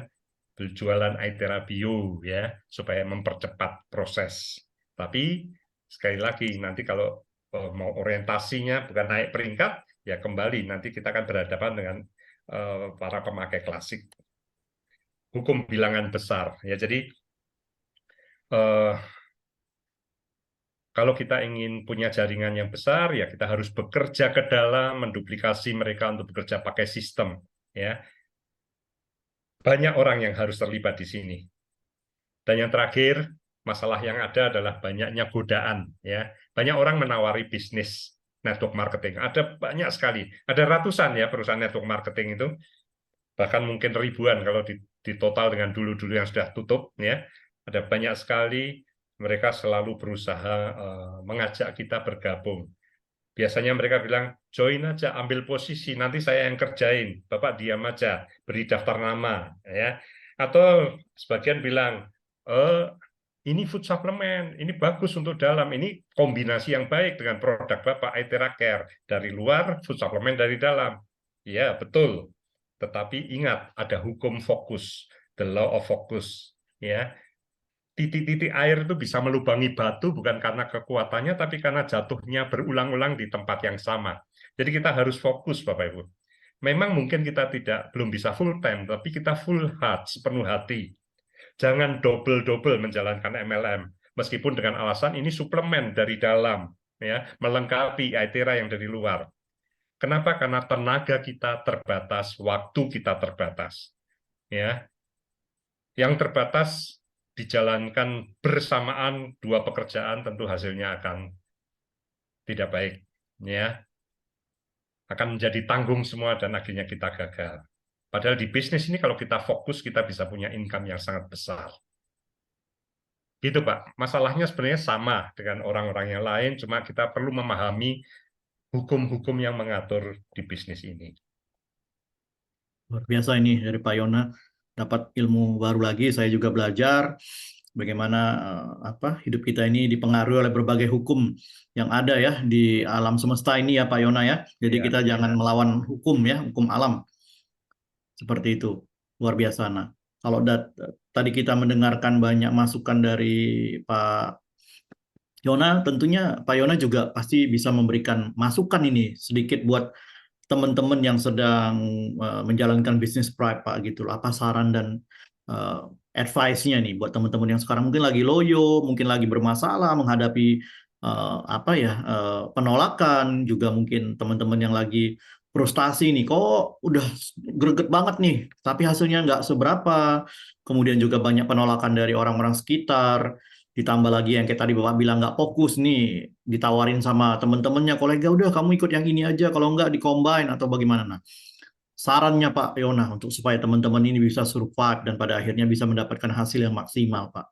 berjualan iTera Bio, ya, supaya mempercepat proses. Tapi sekali lagi nanti kalau mau orientasinya bukan naik peringkat, ya kembali nanti kita akan berhadapan dengan para pemakai klasik. Hukum bilangan besar, ya. Jadi kalau kita ingin punya jaringan yang besar, ya kita harus bekerja ke dalam, menduplikasi mereka untuk bekerja pakai sistem, ya. Banyak orang yang harus terlibat di sini. Dan yang terakhir, masalah yang ada adalah banyaknya godaan, ya. Banyak orang menawari bisnis network marketing. Ada banyak sekali. Ada ratusan ya perusahaan network marketing itu. Bahkan mungkin ribuan kalau di total dengan dulu-dulu yang sudah tutup, ya. Ada banyak sekali, mereka selalu berusaha mengajak kita bergabung. Biasanya mereka bilang, join aja, ambil posisi, nanti saya yang kerjain, Bapak diam aja, beri daftar nama, ya. Atau sebagian bilang, ini food supplement, ini bagus untuk dalam, ini kombinasi yang baik dengan produk Bapak iTera Care, dari luar, food supplement dari dalam. Ya, betul. Tetapi ingat, ada hukum fokus, the law of focus, ya. Titik-titik air itu bisa melubangi batu bukan karena kekuatannya, tapi karena jatuhnya berulang-ulang di tempat yang sama. Jadi kita harus fokus, Bapak Ibu. Memang mungkin kita belum bisa full time, tapi kita full heart, sepenuh hati. Jangan double-double menjalankan MLM, meskipun dengan alasan ini suplemen dari dalam, ya, melengkapi iTera yang dari luar. Kenapa? Karena tenaga kita terbatas, waktu kita terbatas. Ya, yang terbatas dijalankan bersamaan dua pekerjaan tentu hasilnya akan tidak baik, ya, akan menjadi tanggung semua dan akhirnya kita gagal. Padahal di bisnis ini kalau kita fokus kita bisa punya income yang sangat besar. Gitu Pak, masalahnya sebenarnya sama dengan orang-orang yang lain, cuma kita perlu memahami hukum-hukum yang mengatur di bisnis ini. Luar biasa ini dari Pak Yona, dapat ilmu baru lagi. Saya juga belajar bagaimana hidup kita ini dipengaruhi oleh berbagai hukum yang ada ya di alam semesta ini ya Pak Yona ya. Jadi Ya, kita jangan melawan hukum ya, hukum alam seperti itu. Luar biasa. Nah, kalau tadi kita mendengarkan banyak masukan dari Pak Yona, tentunya Pak Yona juga pasti bisa memberikan masukan ini sedikit buat teman-teman yang sedang menjalankan bisnis pride Pak gitu loh. Apa saran dan uh, advice-nya nih buat teman-teman yang sekarang mungkin lagi loyo, mungkin lagi bermasalah menghadapi penolakan, juga mungkin teman-teman yang lagi frustasi nih, kok udah greget banget nih, tapi hasilnya nggak seberapa. Kemudian juga banyak penolakan dari orang-orang sekitar. Ditambah lagi yang kayak tadi Bapak bilang nggak fokus nih, ditawarin sama temen-temennya, kolega udah kamu ikut yang ini aja, kalau nggak di combine atau bagaimana. Nah, sarannya Pak Yona untuk supaya teman-teman ini bisa survive dan pada akhirnya bisa mendapatkan hasil yang maksimal, Pak.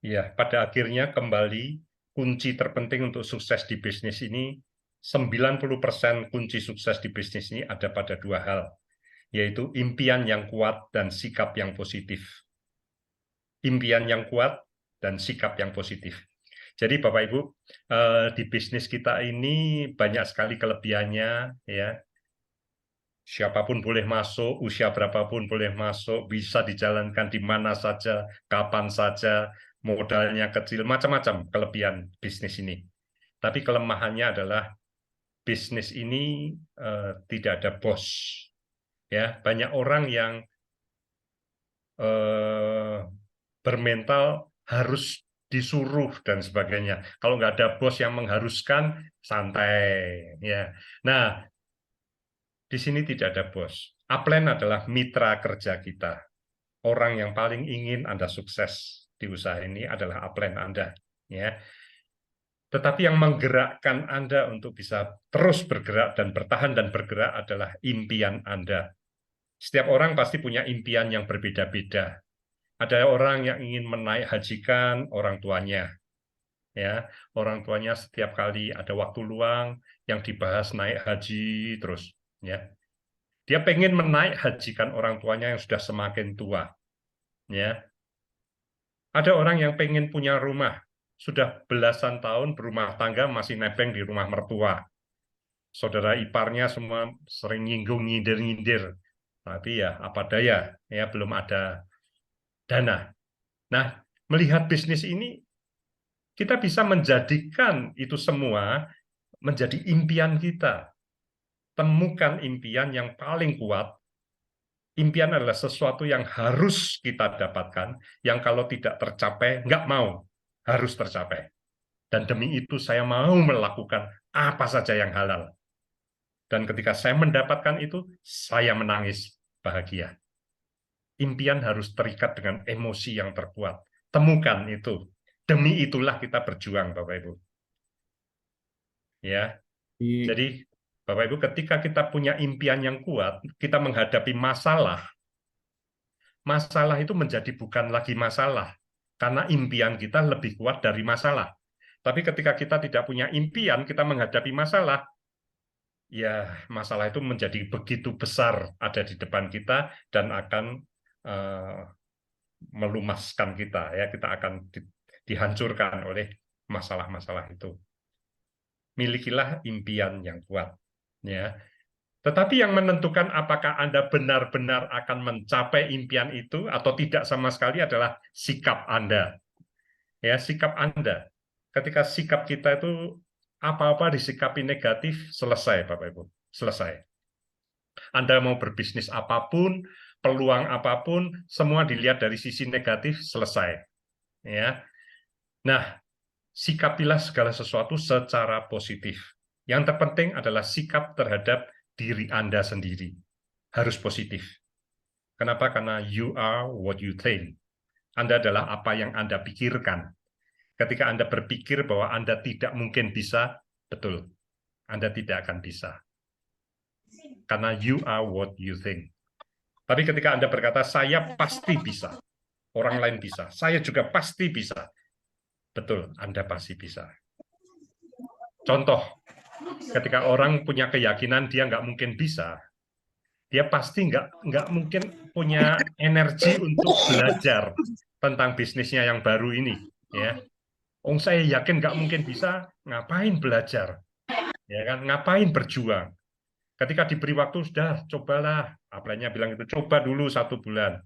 ya, pada akhirnya kembali kunci terpenting untuk sukses di bisnis ini, 90% kunci sukses di bisnis ini ada pada dua hal, yaitu impian yang kuat dan sikap yang positif. Impian yang kuat dan sikap yang positif. Jadi Bapak Ibu, di bisnis kita ini banyak sekali kelebihannya, ya. Siapapun boleh masuk, usia berapapun boleh masuk, bisa dijalankan di mana saja, kapan saja, modalnya kecil, macam-macam kelebihan bisnis ini. Tapi kelemahannya adalah bisnis ini tidak ada bos. Ya, banyak orang yang bermental harus disuruh dan sebagainya. Kalau nggak ada bos yang mengharuskan, santai. Ya. Nah, di sini tidak ada bos. Upline adalah mitra kerja kita. Orang yang paling ingin Anda sukses di usaha ini adalah upline Anda. Ya. Tetapi yang menggerakkan Anda untuk bisa terus bergerak dan bertahan dan bergerak adalah impian Anda. Setiap orang pasti punya impian yang berbeda-beda. Ada orang yang ingin menaik hajikan orang tuanya, ya, orang tuanya setiap kali ada waktu luang yang dibahas naik haji terus, ya. Dia pengen menaik hajikan orang tuanya yang sudah semakin tua, ya. Ada orang yang pengen punya rumah, sudah belasan tahun berumah tangga masih nebeng di rumah mertua. Saudara iparnya semua sering nyinggung nyindir-nyindir, tapi ya apa daya, ya belum ada dana. Nah, melihat bisnis ini, kita bisa menjadikan itu semua menjadi impian kita. Temukan impian yang paling kuat. Impian adalah sesuatu yang harus kita dapatkan, yang kalau tidak tercapai, nggak mau, harus tercapai. Dan demi itu saya mau melakukan apa saja yang halal. Dan ketika saya mendapatkan itu, saya menangis bahagia. Impian harus terikat dengan emosi yang terkuat. Temukan itu. Demi itulah kita berjuang, Bapak Ibu. Ya, jadi Bapak Ibu, ketika kita punya impian yang kuat, kita menghadapi masalah. Masalah itu menjadi bukan lagi masalah, karena impian kita lebih kuat dari masalah. Tapi ketika kita tidak punya impian, kita menghadapi masalah, ya masalah itu menjadi begitu besar ada di depan kita dan akan melumaskan kita, ya kita akan dihancurkan oleh masalah-masalah itu. Milikilah impian yang kuat, ya. Tetapi yang menentukan apakah Anda benar-benar akan mencapai impian itu atau tidak sama sekali adalah sikap Anda. Ya, sikap Anda. Ketika sikap kita itu apa-apa disikapi negatif, selesai Bapak Ibu, selesai. Anda mau berbisnis apapun, peluang apapun, semua dilihat dari sisi negatif, selesai. Ya. Nah, sikapilah segala sesuatu secara positif. Yang terpenting adalah sikap terhadap diri Anda sendiri. Harus positif. Kenapa? Karena you are what you think. Anda adalah apa yang Anda pikirkan. Ketika Anda berpikir bahwa Anda tidak mungkin bisa, betul, Anda tidak akan bisa. Karena you are what you think. Tapi ketika Anda berkata, saya pasti bisa, orang lain bisa, saya juga pasti bisa, betul, Anda pasti bisa. Contoh, ketika orang punya keyakinan dia nggak mungkin bisa, dia pasti nggak mungkin punya energi untuk belajar tentang bisnisnya yang baru ini. Ya, saya yakin nggak mungkin bisa, ngapain belajar? Ya kan, ngapain berjuang? Ketika diberi waktu, sudah, cobalah. Apply-nya bilang itu, coba dulu 1 bulan.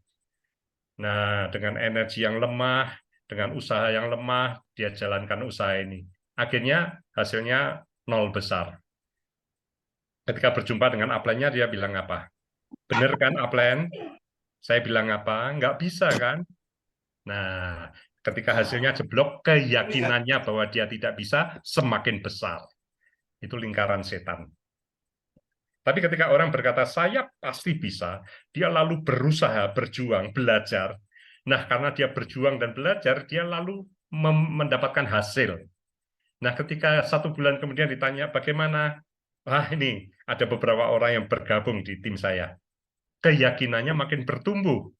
Nah, dengan energi yang lemah, dengan usaha yang lemah, dia jalankan usaha ini. Akhirnya hasilnya 0 besar. Ketika berjumpa dengan upline-nya, dia bilang apa? Bener kan upline? Saya bilang apa? Nggak bisa kan? Nah, ketika hasilnya jeblok, keyakinannya bahwa dia tidak bisa semakin besar. Itu lingkaran setan. Tapi ketika orang berkata, saya pasti bisa, dia lalu berusaha, berjuang, belajar. Nah, karena dia berjuang dan belajar, dia lalu mendapatkan hasil. Nah, ketika 1 bulan kemudian ditanya, bagaimana? Ini ada beberapa orang yang bergabung di tim saya. Keyakinannya makin bertumbuh.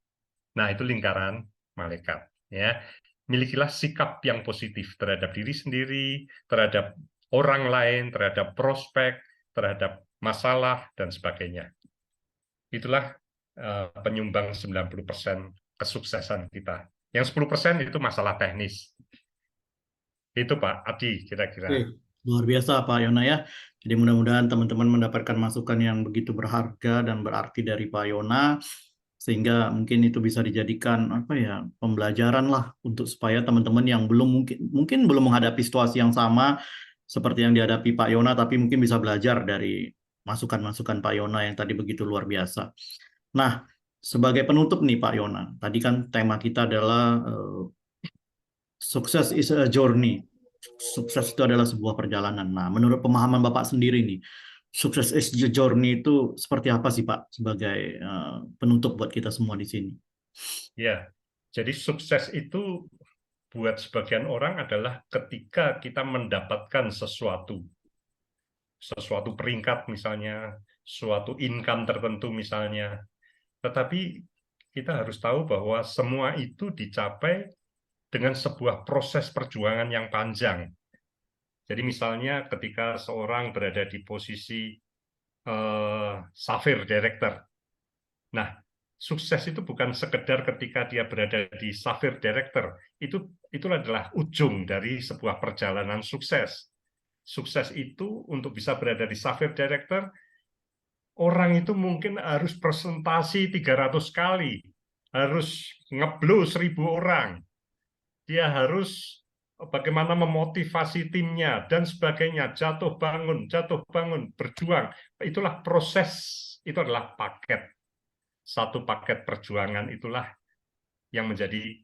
Nah, itu lingkaran malaikat. Ya, milikilah sikap yang positif terhadap diri sendiri, terhadap orang lain, terhadap prospek, terhadap masalah, dan sebagainya. Itulah penyumbang 90% kesuksesan kita. Yang 10% itu masalah teknis. Itu Pak Adi kira-kira. Oke, luar biasa Pak Yona ya. Jadi mudah-mudahan teman-teman mendapatkan masukan yang begitu berharga dan berarti dari Pak Yona, sehingga mungkin itu bisa dijadikan apa ya, pembelajaran lah untuk supaya teman-teman yang belum mungkin belum menghadapi situasi yang sama seperti yang dihadapi Pak Yona, tapi mungkin bisa belajar dari masukan-masukan Pak Yona yang tadi begitu luar biasa. Nah, sebagai penutup nih Pak Yona, tadi kan tema kita adalah sukses is a journey. Sukses itu adalah sebuah perjalanan. Nah, menurut pemahaman Bapak sendiri nih, sukses is a journey itu seperti apa sih Pak sebagai penutup buat kita semua di sini? Ya, jadi sukses itu buat sebagian orang adalah ketika kita mendapatkan sesuatu peringkat misalnya, suatu income tertentu misalnya. Tetapi kita harus tahu bahwa semua itu dicapai dengan sebuah proses perjuangan yang panjang. Jadi misalnya ketika seorang berada di posisi Sapphire Director. Nah, sukses itu bukan sekedar ketika dia berada di Sapphire Director. Itulah adalah ujung dari sebuah perjalanan sukses. Sukses itu untuk bisa berada di Sapphire Director, orang itu mungkin harus presentasi 300 kali, harus ngeblow 1.000 orang. Dia harus bagaimana memotivasi timnya dan sebagainya, jatuh bangun, berjuang. Itulah proses, itu adalah paket. Satu paket perjuangan itulah yang menjadi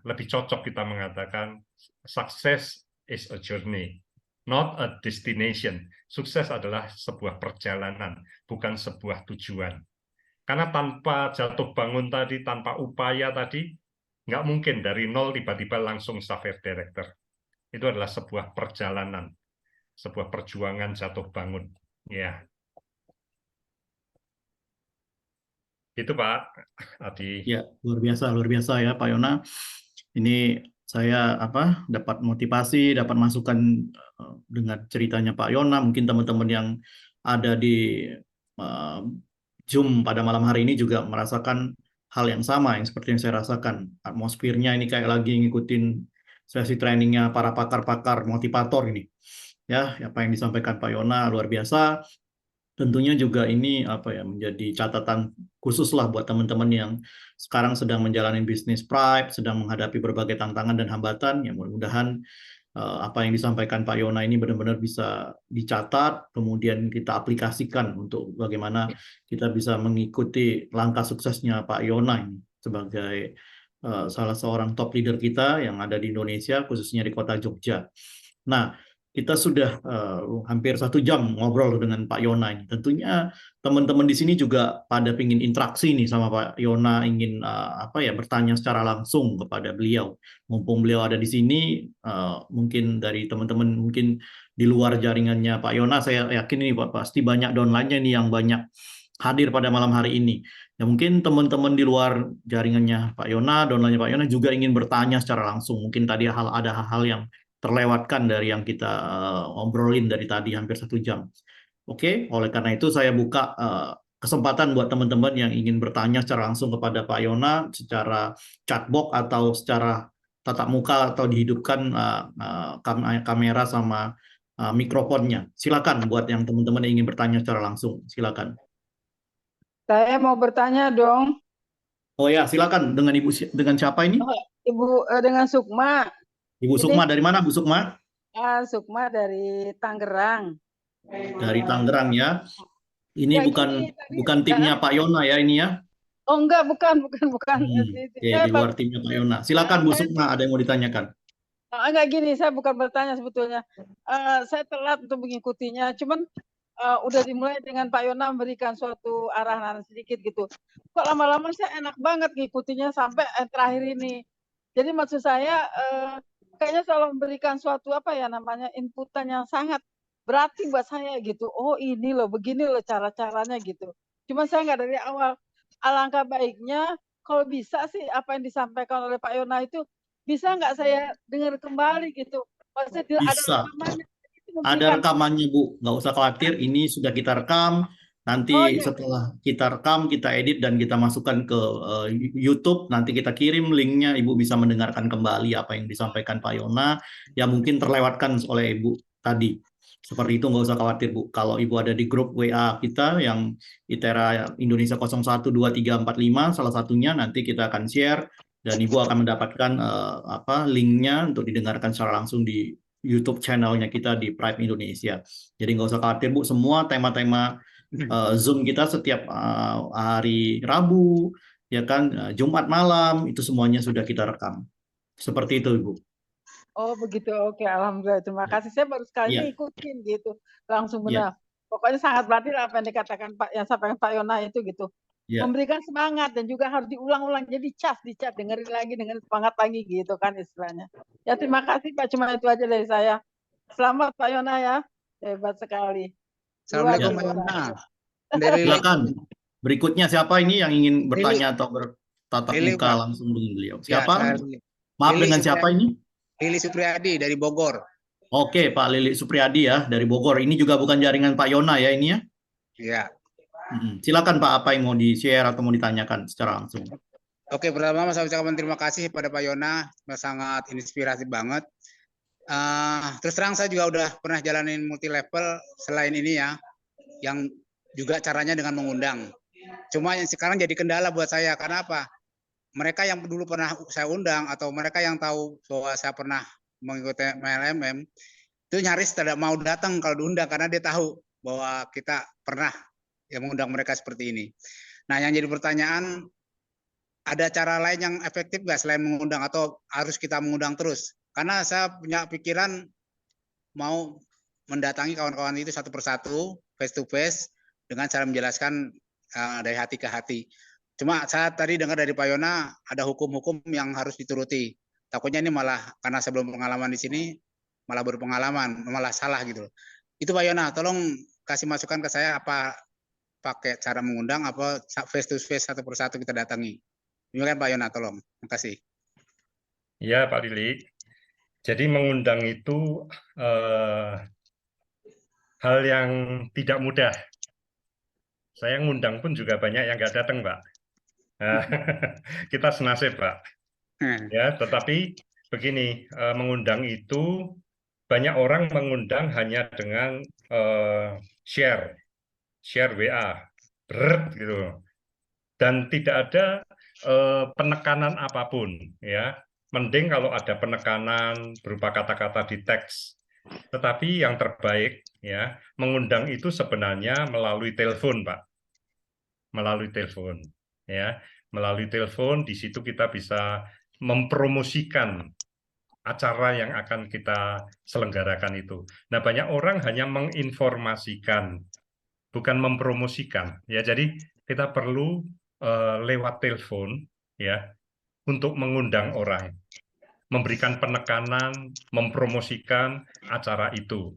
lebih cocok kita mengatakan success is a journey, not a destination. Sukses adalah sebuah perjalanan, bukan sebuah tujuan. Karena tanpa jatuh bangun tadi, tanpa upaya tadi, nggak mungkin dari nol tiba-tiba langsung Sapphire Director. Itu adalah sebuah perjalanan, sebuah perjuangan jatuh bangun. Ya, itu Pak Adi. Ya, luar biasa ya Pak Yona. Ini saya dapat motivasi, dapat masukan dengan ceritanya Pak Yona. Mungkin teman-teman yang ada di uh, Zoom pada malam hari ini juga merasakan hal yang sama yang seperti yang saya rasakan. Atmosfernya ini kayak lagi ngikutin sesi trainingnya para pakar-pakar motivator ini. Ya, apa yang disampaikan Pak Yona luar biasa. Tentunya juga ini menjadi catatan khusus lah buat teman-teman yang sekarang sedang menjalani bisnis pride, sedang menghadapi berbagai tantangan dan hambatan. Ya mudah-mudahan apa yang disampaikan Pak Yona ini benar-benar bisa dicatat, kemudian kita aplikasikan untuk bagaimana kita bisa mengikuti langkah suksesnya Pak Yona ini sebagai salah seorang top leader kita yang ada di Indonesia, khususnya di kota Jogja. Nah, kita sudah hampir 1 jam ngobrol dengan Pak Yona ini. Tentunya teman-teman di sini juga pada ingin interaksi nih sama Pak Yona, ingin apa ya, bertanya secara langsung kepada beliau. Mumpung beliau ada di sini, mungkin dari teman-teman mungkin di luar jaringannya Pak Yona, saya yakin ini Pak pasti banyak downline-nya nih yang banyak hadir pada malam hari ini. Ya mungkin teman-teman di luar jaringannya Pak Yona, downline-nya Pak Yona juga ingin bertanya secara langsung. Mungkin tadi ada hal-hal yang terlewatkan dari yang kita obrolin dari tadi hampir 1 jam. Oke, oleh karena itu saya buka kesempatan buat teman-teman yang ingin bertanya secara langsung kepada Pak Yona secara chatbox atau secara tatap muka atau dihidupkan kamera sama mikrofonnya. Silakan buat yang teman-teman yang ingin bertanya secara langsung. Silakan. Saya mau bertanya dong. Oh ya, silakan dengan dengan siapa ini? Ibu dengan Sukma. Ibu Ini Sukma dari mana, Bu Sukma? Sukma dari Tangerang. Dari Tangerang ya. Ini Ya, bukan gini, tadi, bukan timnya Pak Yona ya ini ya. oh enggak, bukan. Oke, di luar timnya Pak Yona. Silakan Bu Sukma, ada yang mau ditanyakan. Enggak gini, saya bukan bertanya sebetulnya. Saya telat untuk mengikutinya, cuman udah dimulai dengan Pak Yona memberikan suatu arahan sedikit gitu. Kok lama-lama saya enak banget ngikutinya sampai terakhir ini. Jadi maksud saya kayaknya selalu memberikan suatu apa ya namanya inputan yang sangat berarti buat saya gitu. Oh ini loh, begini loh cara-caranya gitu. Cuma saya nggak dari awal. Alangkah baiknya kalau bisa sih apa yang disampaikan oleh Pak Yona itu bisa nggak saya dengar kembali gitu. Maksudnya ada Bisa. rekamannya. Ada rekamannya, Bu. Nggak usah khawatir, ini sudah kita rekam. Oh Nanti iya. setelah kita rekam, kita edit dan kita masukkan ke YouTube. Nanti kita kirim linknya, Ibu bisa mendengarkan kembali apa yang disampaikan Pak Yona yang mungkin terlewatkan oleh Ibu tadi. Seperti itu, nggak usah khawatir, Bu. Kalau Ibu ada di grup WA kita yang ITERA Indonesia 012345, salah satunya nanti kita akan share dan Ibu akan mendapatkan linknya untuk didengarkan secara langsung di YouTube channelnya kita di Prime Indonesia. Jadi nggak usah khawatir Bu, semua tema-tema Zoom kita setiap hari Rabu, ya kan, Jumat malam itu semuanya sudah kita rekam. Seperti itu Ibu. Oh begitu, oke, alhamdulillah, terima kasih. Saya baru sekali Iya, ikutin gitu, langsung iya, benar. Pokoknya sangat berarti apa yang dikatakan Pak, yang sampaikan Pak Yona itu gitu, iya. memberikan semangat dan juga harus diulang-ulang. Jadi dicas, dengerin lagi dengan semangat lagi gitu kan istilahnya. Ya terima kasih Pak, cuma itu aja dari saya. Selamat Pak Yona ya, hebat sekali. Assalamualaikum Pak Yona. Silakan. Berikutnya siapa ini yang ingin bertanya atau bertatap Lili, muka Pak. langsung dengan beliau? Ya, Siapa? Maaf, dengan siapa ini? Lili Supriyadi dari Bogor. Oke, Pak Lili Supriyadi ya dari Bogor. Ini juga bukan jaringan Pak Yona ya ini ya? Iya. Silakan Pak, apa yang mau di-share atau mau ditanyakan secara langsung? Oke, pertama saya ucapkan terima kasih pada Pak Yona, sangat inspiratif banget. Terus terang saya juga udah pernah jalanin multi level selain ini ya, yang juga caranya dengan mengundang. Cuma yang sekarang jadi kendala buat saya, karena apa? Mereka yang dulu pernah saya undang atau mereka yang tahu bahwa saya pernah mengikuti MLMM itu nyaris tidak mau datang kalau diundang karena dia tahu bahwa kita pernah yang mengundang mereka seperti ini. Nah, yang jadi pertanyaan, ada cara lain yang efektif nggak selain mengundang atau harus kita mengundang terus? Karena saya punya pikiran mau mendatangi kawan-kawan itu satu persatu, face to face, dengan cara menjelaskan dari hati ke hati. Cuma saya tadi dengar dari Pak Yona ada hukum-hukum yang harus dituruti. Takutnya ini malah karena saya belum pengalaman di sini, malah berpengalaman, malah salah gitu. Itu Pak Yona, tolong kasih masukan ke saya apa pakai cara mengundang, apa face to face satu persatu kita datangi. Demikian Pak Yona, tolong. Terima kasih. Ya Pak Lili. Jadi mengundang itu hal yang tidak mudah. Saya ngundang pun juga banyak yang nggak datang, Pak. Kita senasib, Pak. Ya, tetapi begini, mengundang itu banyak orang mengundang hanya dengan share WA, gitu, dan tidak ada penekanan apapun, ya. Mending kalau ada penekanan berupa kata-kata di teks. Tetapi yang terbaik, ya, mengundang itu sebenarnya melalui telepon, Pak. Melalui telepon, ya. Melalui telepon, di situ kita bisa mempromosikan acara yang akan kita selenggarakan itu. Nah, banyak orang hanya menginformasikan, bukan mempromosikan. Ya, jadi kita perlu lewat telepon, ya, untuk mengundang orang, memberikan penekanan, mempromosikan acara itu,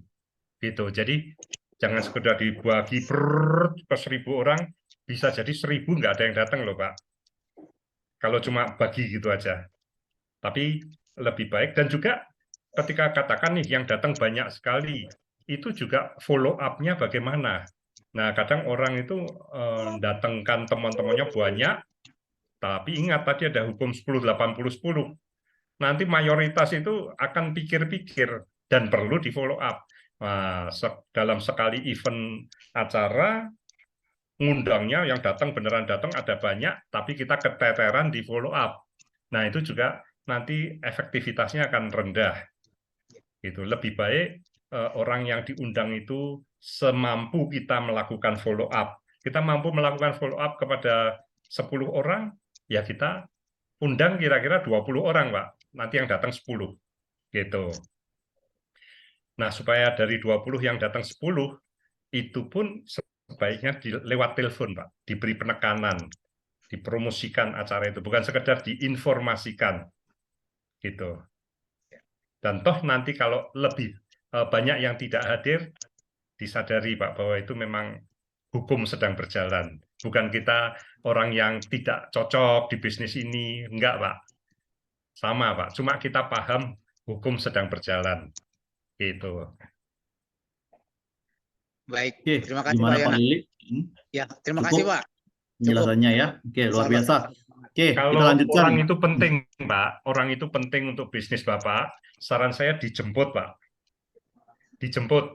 gitu. Jadi jangan sekedar dibagi ke 1.000 orang, bisa jadi 1.000 nggak ada yang datang loh, Pak. Kalau cuma bagi gitu aja. Tapi lebih baik, dan juga ketika katakan nih yang datang banyak sekali, itu juga follow up-nya bagaimana. Nah, kadang orang itu datangkan teman-temannya banyak, tapi ingat tadi ada hukum 10-80-10. Nanti mayoritas itu akan pikir-pikir dan perlu di follow up. Nah, dalam sekali event acara, ngundangnya yang datang beneran datang ada banyak, tapi kita keteteran di follow up. Nah, itu juga nanti efektivitasnya akan rendah. Gitu. Lebih baik orang yang diundang itu semampu kita melakukan follow up. Kita mampu melakukan follow up kepada 10 orang, ya kita undang kira-kira 20 orang, Pak. Nanti yang datang 10. Gitu. Nah, supaya dari 20 yang datang 10, itu pun sebaiknya lewat telepon, Pak. Diberi penekanan, dipromosikan acara itu, bukan sekedar diinformasikan. Gitu. Dan toh nanti kalau lebih banyak yang tidak hadir, disadari Pak bahwa itu memang hukum sedang berjalan. Bukan kita orang yang tidak cocok di bisnis ini, enggak Pak. Sama Pak, cuma kita paham hukum sedang berjalan. Gitu. Baik, Oke, terima kasih gimana Pak Pak Yona. Lili? Ya, terima Cukup kasih Pak. penjelasannya ya. Oke, luar Sahabat. biasa. Oke, kita Kalau lanjutkan. orang itu penting, Pak. Orang itu penting untuk bisnis Bapak. Saran saya dijemput, Pak. Dijemput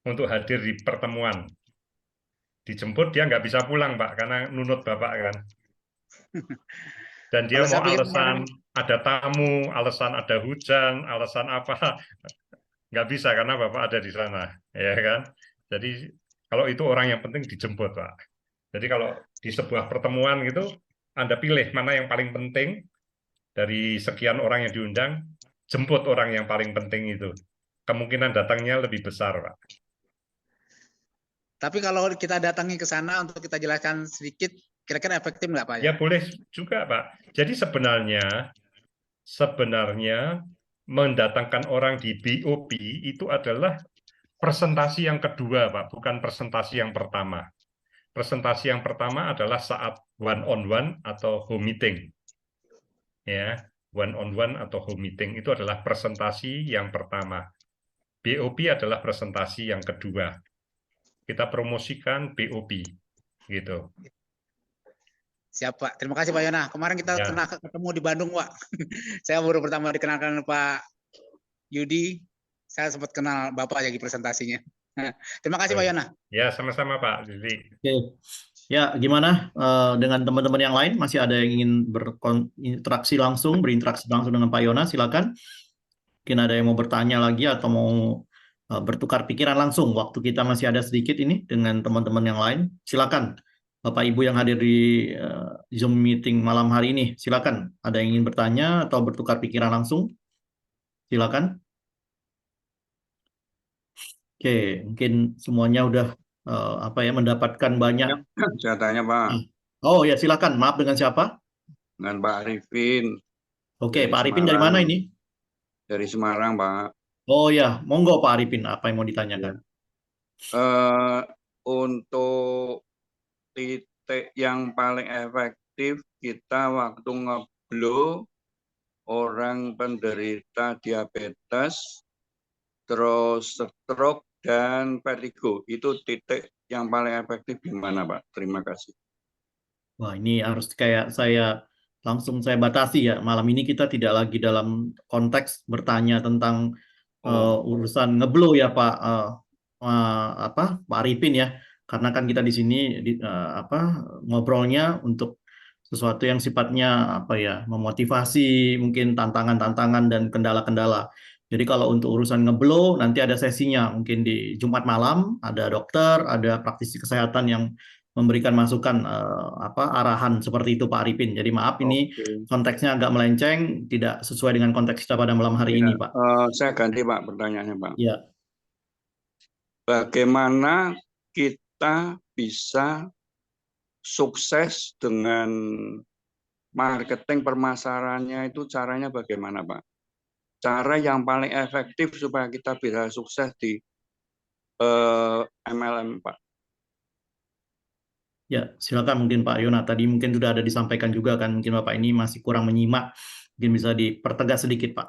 untuk hadir di pertemuan. Dijemput dia nggak bisa pulang, Pak, karena nunut Bapak kan. Dan dia Kalau saya mau pikir alasan ada tamu, alasan ada hujan, alasan apa, nggak bisa karena Bapak ada di sana, ya kan. Jadi kalau itu orang yang penting dijemput, Pak. Jadi kalau di sebuah pertemuan gitu, Anda pilih mana yang paling penting dari sekian orang yang diundang, jemput orang yang paling penting itu. Kemungkinan datangnya lebih besar, Pak. Tapi kalau kita datangi ke sana untuk kita jelaskan sedikit, kira-kira efektif nggak Pak? Ya boleh juga, Pak. Jadi sebenarnya mendatangkan orang di BOP itu adalah presentasi yang kedua, Pak, bukan presentasi yang pertama. Presentasi yang pertama adalah saat one on one atau home meeting. Ya, one on one atau home meeting itu adalah presentasi yang pertama. BOP adalah presentasi yang kedua. Kita promosikan BOP gitu. Siap Pak, terima kasih Pak Yona. Kemarin kita Ya. ketemu di Bandung Pak. Saya baru pertama dikenalkan Pak Yudi. Saya sempat kenal Bapak lagi presentasinya. Terima kasih Pak Yona. Ya, sama-sama Pak Lili. Oke. Ya, gimana dengan teman-teman yang lain? Masih ada yang ingin berinteraksi langsung dengan Pak Yona? Silakan. Mungkin ada yang mau bertanya lagi atau mau bertukar pikiran langsung. Waktu kita masih ada sedikit ini dengan teman-teman yang lain. Silakan. Bapak Ibu yang hadir di Zoom meeting malam hari ini, silakan. Ada yang ingin bertanya atau bertukar pikiran langsung? Silakan. Oke, mungkin semuanya udah mendapatkan banyak. Saya tanya Pak. Oh ya, silakan. Maaf, dengan siapa? Dengan Pak Arifin. Oke, Dari Pak Arifin dari Semarang. mana ini? Dari Semarang, Pak. Oh ya, monggo Pak Arifin. Apa yang mau ditanyakan? Untuk titik yang paling efektif kita waktu ngeblow orang penderita diabetes, terus stroke dan vertigo, itu titik yang paling efektif di mana, Pak? Terima kasih. Wah, ini harus kayak saya batasi ya. Malam ini kita tidak lagi dalam konteks bertanya tentang urusan ngeblow ya Pak Arifin ya. Karena kan kita di sini ngobrolnya untuk sesuatu yang sifatnya memotivasi, mungkin tantangan-tantangan dan kendala-kendala. Jadi kalau untuk urusan ngeblow nanti ada sesinya, mungkin di Jumat malam ada dokter, ada praktisi kesehatan yang memberikan masukan arahan seperti itu Pak Arifin. Jadi maaf ini Oke. konteksnya agak melenceng, tidak sesuai dengan konteks kita pada malam hari Ya, ini Pak. saya ganti Pak pertanyaannya Pak. Ya. Bagaimana kita bisa sukses dengan marketing permasalahannya itu caranya bagaimana Pak? Cara yang paling efektif supaya kita bisa sukses di MLM Pak. Ya, silakan mungkin Pak Yona. Tadi mungkin sudah ada disampaikan juga kan, mungkin Bapak ini masih kurang menyimak. Mungkin bisa dipertegas sedikit Pak.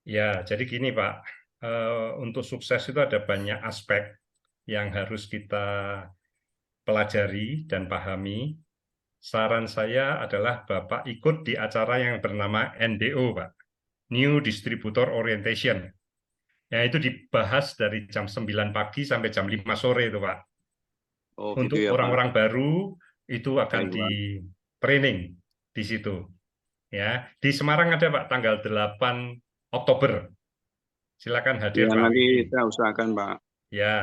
Ya, jadi gini Pak, untuk sukses itu ada banyak aspek yang harus kita pelajari dan pahami. Saran saya adalah Bapak ikut di acara yang bernama NDO, Pak. New Distributor Orientation. Ya, itu dibahas dari jam 9 pagi sampai jam 5 sore itu, Pak. Oh, Untuk gitu ya, Pak. orang-orang baru itu akan Baik, Pak. di training di situ. Ya, di Semarang ada Pak tanggal 8 Oktober. Silakan hadir Ya, Pak. nanti kita usahakan Pak. Ya.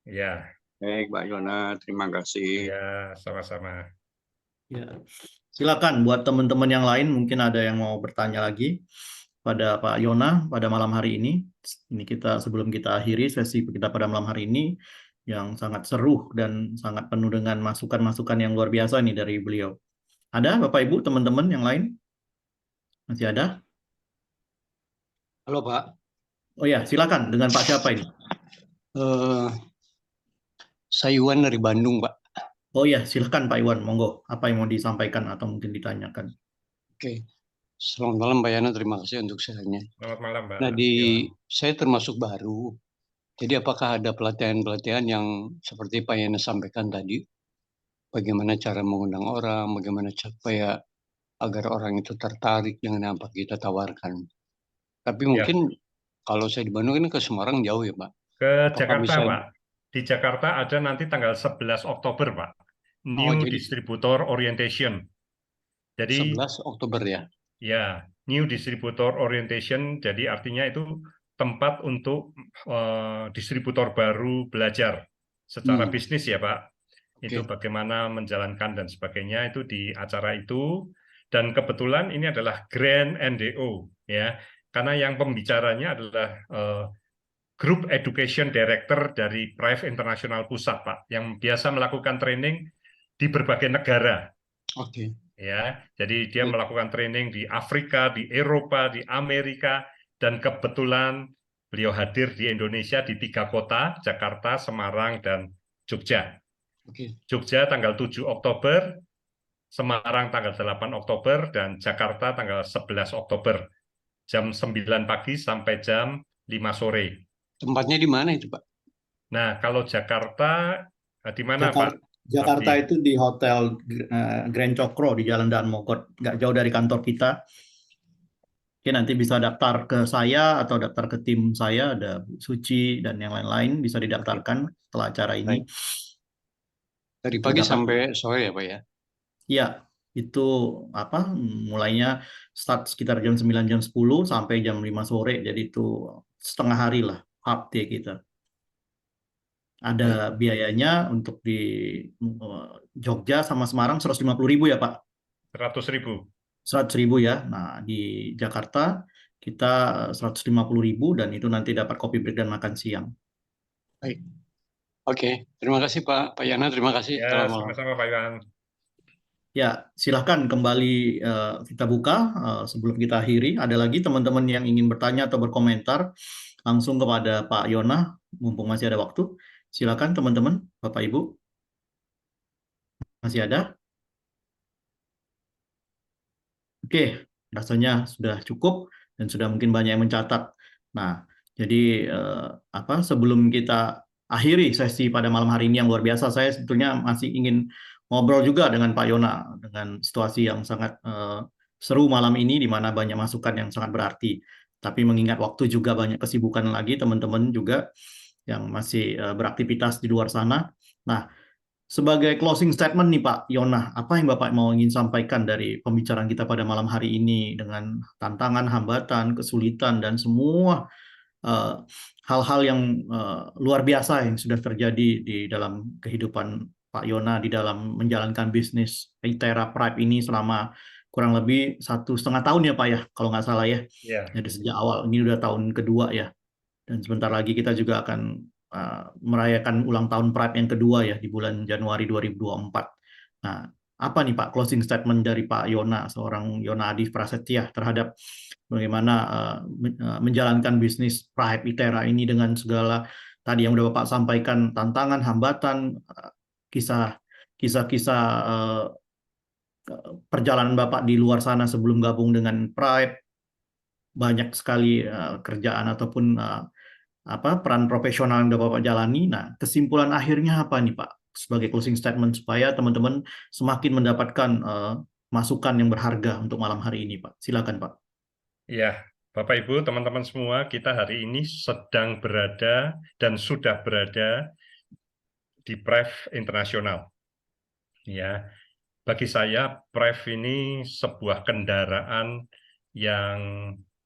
Ya. Baik Pak Yona, terima kasih. Ya, sama-sama. Ya. Silakan buat teman-teman yang lain mungkin ada yang mau bertanya lagi pada Pak Yona pada malam hari ini. Ini kita sebelum kita akhiri sesi kita pada malam hari ini yang sangat seru dan sangat penuh dengan masukan-masukan yang luar biasa nih dari beliau. Ada Bapak Ibu teman-teman yang lain? Masih ada? Halo Pak. Oh ya, silakan. Dengan Pak siapa ini? Saya Iwan dari Bandung, Pak. Oh ya, silakan Pak Iwan. Monggo. Apa yang mau disampaikan atau mungkin ditanyakan? Oke. Selamat malam Pak Yana. Terima kasih untuk sharingnya. Selamat malam, Pak. Nah, saya termasuk baru. Jadi apakah ada pelatihan-pelatihan yang seperti Pak Yana sampaikan tadi? Bagaimana cara mengundang orang, bagaimana supaya agar orang itu tertarik dengan apa kita tawarkan. Tapi mungkin kalau saya di Bandung ini ke Semarang jauh ya Pak? Ke Jakarta Pak. Di Jakarta ada nanti tanggal 11 Oktober Pak. New Distributor Orientation. Jadi 11 Oktober ya? Ya, New Distributor Orientation. Jadi artinya itu tempat untuk distributor baru belajar secara bisnis ya Pak. Itu bagaimana menjalankan dan sebagainya itu di acara itu. Dan kebetulan ini adalah Grand NDO ya. Karena yang pembicaranya adalah Group Education Director dari Prive International Pusat, Pak, yang biasa melakukan training di berbagai negara. Oke. Ya, jadi dia melakukan training di Afrika, di Eropa, di Amerika, dan kebetulan beliau hadir di Indonesia di 3 kota, Jakarta, Semarang, dan Jogja. Jogja tanggal 7 Oktober, Semarang tanggal 8 Oktober, dan Jakarta tanggal 11 Oktober. Jam 9 pagi sampai jam 5 sore. Tempatnya di mana itu, Pak? Nah, kalau Jakarta, di mana, Pak? Jakarta itu di Hotel Grand Cokro di Jalan Daan Mogot, nggak jauh dari kantor kita. Oke, nanti bisa daftar ke saya atau daftar ke tim saya, ada Bu Suci dan yang lain-lain bisa didaftarkan setelah acara ini. Dari pagi sampai sore ya, Pak ya? Iya, itu mulainya start sekitar jam 9 jam 10 sampai jam 5 sore. Jadi itu setengah hari lah half day kita. Ada biayanya untuk di Jogja sama Semarang 150.000 ya Pak? 100.000. 100.000 ya. Nah di Jakarta kita 150.000 dan itu nanti dapat kopi break dan makan siang. Baik. Oke, terima kasih Pak Yana, terima kasih. Ya, sama-sama Pak Iwan. Ya, silahkan kembali kita buka sebelum kita akhiri. Ada lagi teman-teman yang ingin bertanya atau berkomentar langsung kepada Pak Yona, mumpung masih ada waktu. Silakan teman-teman, Bapak Ibu. Masih ada? Oke, rasanya sudah cukup dan sudah mungkin banyak yang mencatat. Nah, jadi sebelum kita akhiri sesi pada malam hari ini yang luar biasa, saya sebetulnya masih ingin ngobrol juga dengan Pak Yona dengan situasi yang sangat seru malam ini, di mana banyak masukan yang sangat berarti. Tapi mengingat waktu juga banyak kesibukan lagi, teman-teman juga yang masih beraktivitas di luar sana. Nah, sebagai closing statement nih Pak Yona, apa yang Bapak mau ingin sampaikan dari pembicaraan kita pada malam hari ini dengan tantangan, hambatan, kesulitan, dan semua eh, hal-hal yang luar biasa yang sudah terjadi di dalam kehidupan Pak Yona di dalam menjalankan bisnis Itera Pride ini selama kurang lebih 1,5 tahun ya Pak ya, kalau nggak salah ya. Ya, Jadi sejak awal, ini udah tahun kedua ya. Dan sebentar lagi kita juga akan merayakan ulang tahun Pride yang kedua ya di bulan Januari 2024. Nah, apa nih Pak closing statement dari Pak Yona, seorang Yona Adi Prasetya terhadap bagaimana menjalankan bisnis Pride Itera ini dengan segala tadi yang udah Bapak sampaikan, tantangan, hambatan, kisah kisah-kisah perjalanan Bapak di luar sana sebelum gabung dengan Pride, banyak sekali kerjaan ataupun peran profesional yang udah Bapak jalani. Nah, kesimpulan akhirnya apa nih Pak? Sebagai closing statement supaya teman-teman semakin mendapatkan masukan yang berharga untuk malam hari ini, Pak. Silakan, Pak. ya, Bapak Ibu, teman-teman semua, kita hari ini sedang berada dan sudah berada di PREV internasional. Ya, bagi saya PREV ini sebuah kendaraan yang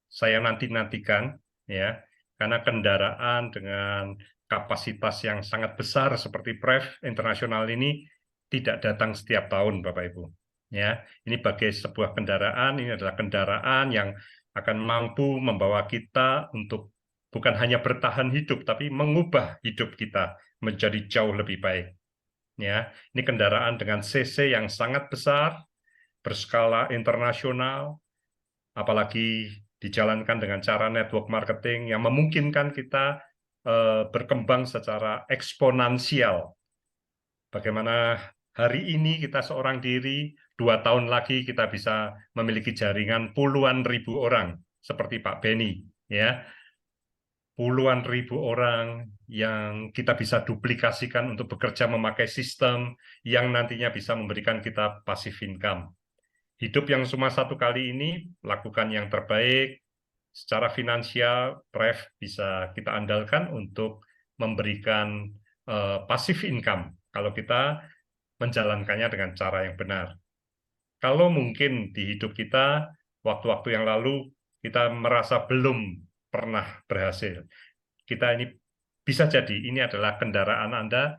saya nanti-nantikan, ya, karena kendaraan dengan kapasitas yang sangat besar seperti PREV internasional ini tidak datang setiap tahun, Bapak Ibu. Ya, ini bagi sebuah kendaraan, ini adalah kendaraan yang akan mampu membawa kita untuk bukan hanya bertahan hidup, tapi mengubah hidup kita menjadi jauh lebih baik. Ya, ini kendaraan dengan CC yang sangat besar, berskala internasional, apalagi dijalankan dengan cara network marketing yang memungkinkan kita berkembang secara eksponensial. Bagaimana hari ini kita seorang diri, 2 tahun lagi kita bisa memiliki jaringan puluhan ribu orang, seperti Pak Benny, ya. Puluhan ribu orang yang kita bisa duplikasikan untuk bekerja memakai sistem yang nantinya bisa memberikan kita passive income. Hidup yang cuma satu kali ini, lakukan yang terbaik. Secara finansial, PREV bisa kita andalkan untuk memberikan passive income kalau kita menjalankannya dengan cara yang benar. Kalau mungkin di hidup kita, waktu-waktu yang lalu, kita merasa belum pernah berhasil. Kita ini bisa jadi ini adalah kendaraan Anda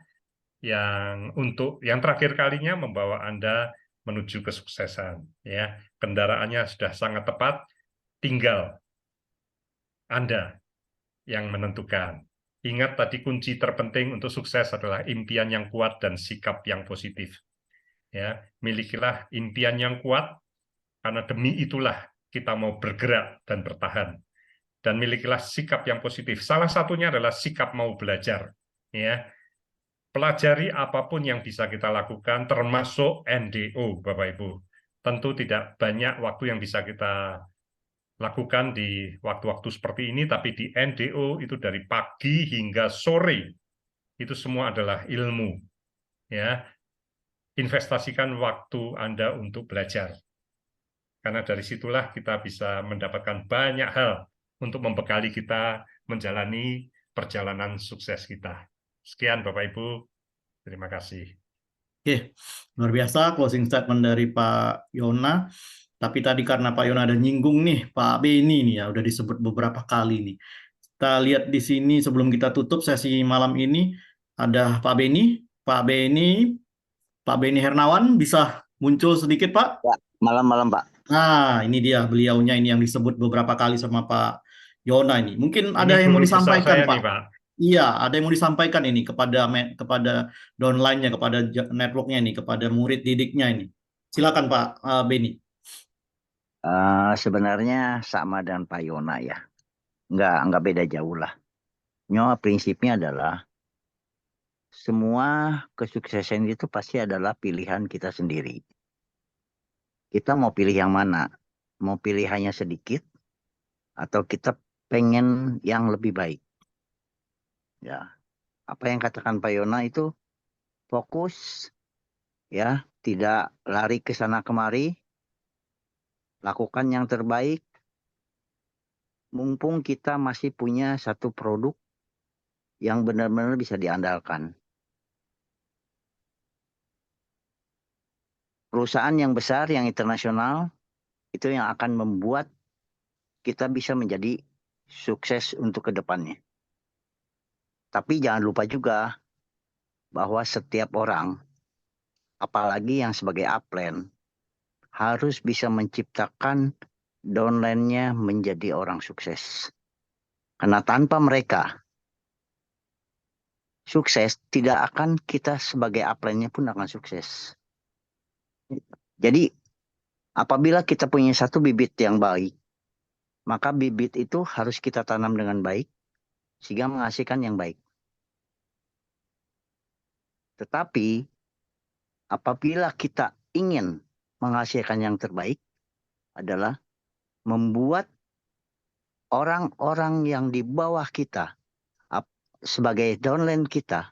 yang untuk yang terakhir kalinya membawa Anda menuju kesuksesan. Ya, kendaraannya sudah sangat tepat, tinggal Anda yang menentukan. Ingat tadi kunci terpenting untuk sukses adalah impian yang kuat dan sikap yang positif. Ya, milikilah impian yang kuat karena demi itulah kita mau bergerak dan bertahan. Dan milikilah sikap yang positif. Salah satunya adalah sikap mau belajar. Ya, pelajari apapun yang bisa kita lakukan, termasuk NDO, Bapak Ibu. Tentu tidak banyak waktu yang bisa kita lakukan di waktu-waktu seperti ini, tapi di NDO itu dari pagi hingga sore, itu semua adalah ilmu. Ya, investasikan waktu Anda untuk belajar. Karena dari situlah kita bisa mendapatkan banyak hal untuk membekali kita menjalani perjalanan sukses kita. Sekian Bapak Ibu, terima kasih. Oke, luar biasa closing statement dari Pak Yona. Tapi tadi karena Pak Yona ada nyinggung nih, Pak Beni nih ya, udah disebut beberapa kali nih. Kita lihat di sini sebelum kita tutup sesi malam ini, ada Pak Beni. Pak Beni Hernawan, bisa muncul sedikit Pak? Ya, malam-malam Pak. Nah, ini dia beliaunya ini yang disebut beberapa kali sama Pak Yona ini. Mungkin Ini ada yang mau guru besar disampaikan, saya Pak. nih, Pak. Iya, ada yang mau disampaikan ini kepada downline-nya, kepada network-nya ini, kepada murid didiknya ini. Silakan Pak Beni. Sebenarnya sama dengan Pak Yona ya. Nggak beda jauh lah. Nyawa prinsipnya adalah semua kesuksesan itu pasti adalah pilihan kita sendiri. Kita mau pilih yang mana? Mau pilih hanya sedikit atau kita pengen yang lebih baik? Ya, apa yang katakan Pak Yona itu fokus, ya, tidak lari ke sana kemari, lakukan yang terbaik. Mumpung kita masih punya satu produk yang benar-benar bisa diandalkan. Perusahaan yang besar, yang internasional, itu yang akan membuat kita bisa menjadi sukses untuk ke depannya. Tapi jangan lupa juga bahwa setiap orang, apalagi yang sebagai upline, harus bisa menciptakan downline-nya menjadi orang sukses. Karena tanpa mereka sukses, tidak akan kita sebagai upline-nya pun akan sukses. Jadi apabila kita punya satu bibit yang baik, maka bibit itu harus kita tanam dengan baik sehingga menghasilkan yang baik. Tetapi apabila kita ingin menghasilkan yang terbaik adalah membuat orang-orang yang di bawah kita sebagai downline kita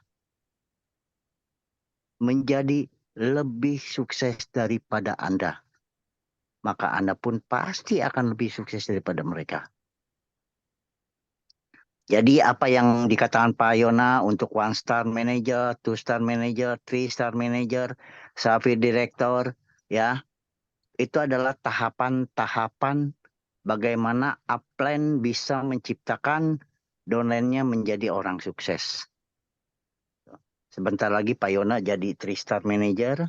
menjadi lebih sukses daripada Anda. Maka Anda pun pasti akan lebih sukses daripada mereka. Jadi apa yang dikatakan Pak Yona untuk 1-star manager, 2-star manager, 3-star manager, Safir Director, ya, itu adalah tahapan-tahapan bagaimana upline bisa menciptakan downline-nya menjadi orang sukses. Sebentar lagi Pak Yona jadi 3-star manager.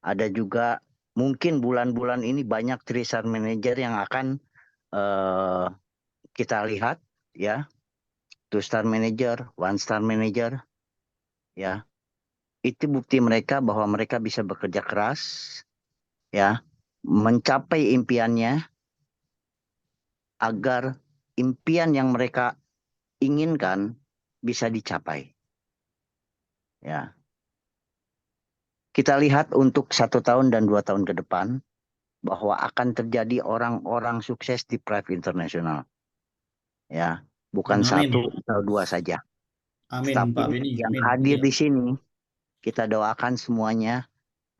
Ada juga mungkin bulan-bulan ini banyak 3-star manager yang akan kita lihat, ya. 2-star manager, 1-star manager, ya. Itu bukti mereka bahwa mereka bisa bekerja keras, ya, mencapai impiannya agar impian yang mereka inginkan bisa dicapai. Ya. Kita lihat untuk 1 tahun dan 2 tahun ke depan bahwa akan terjadi orang-orang sukses di Prive International. Ya, bukan Amin. 1 atau 2 saja. Amin, Tapi Pak Beni. yang Amin. hadir Ya. di sini, kita doakan semuanya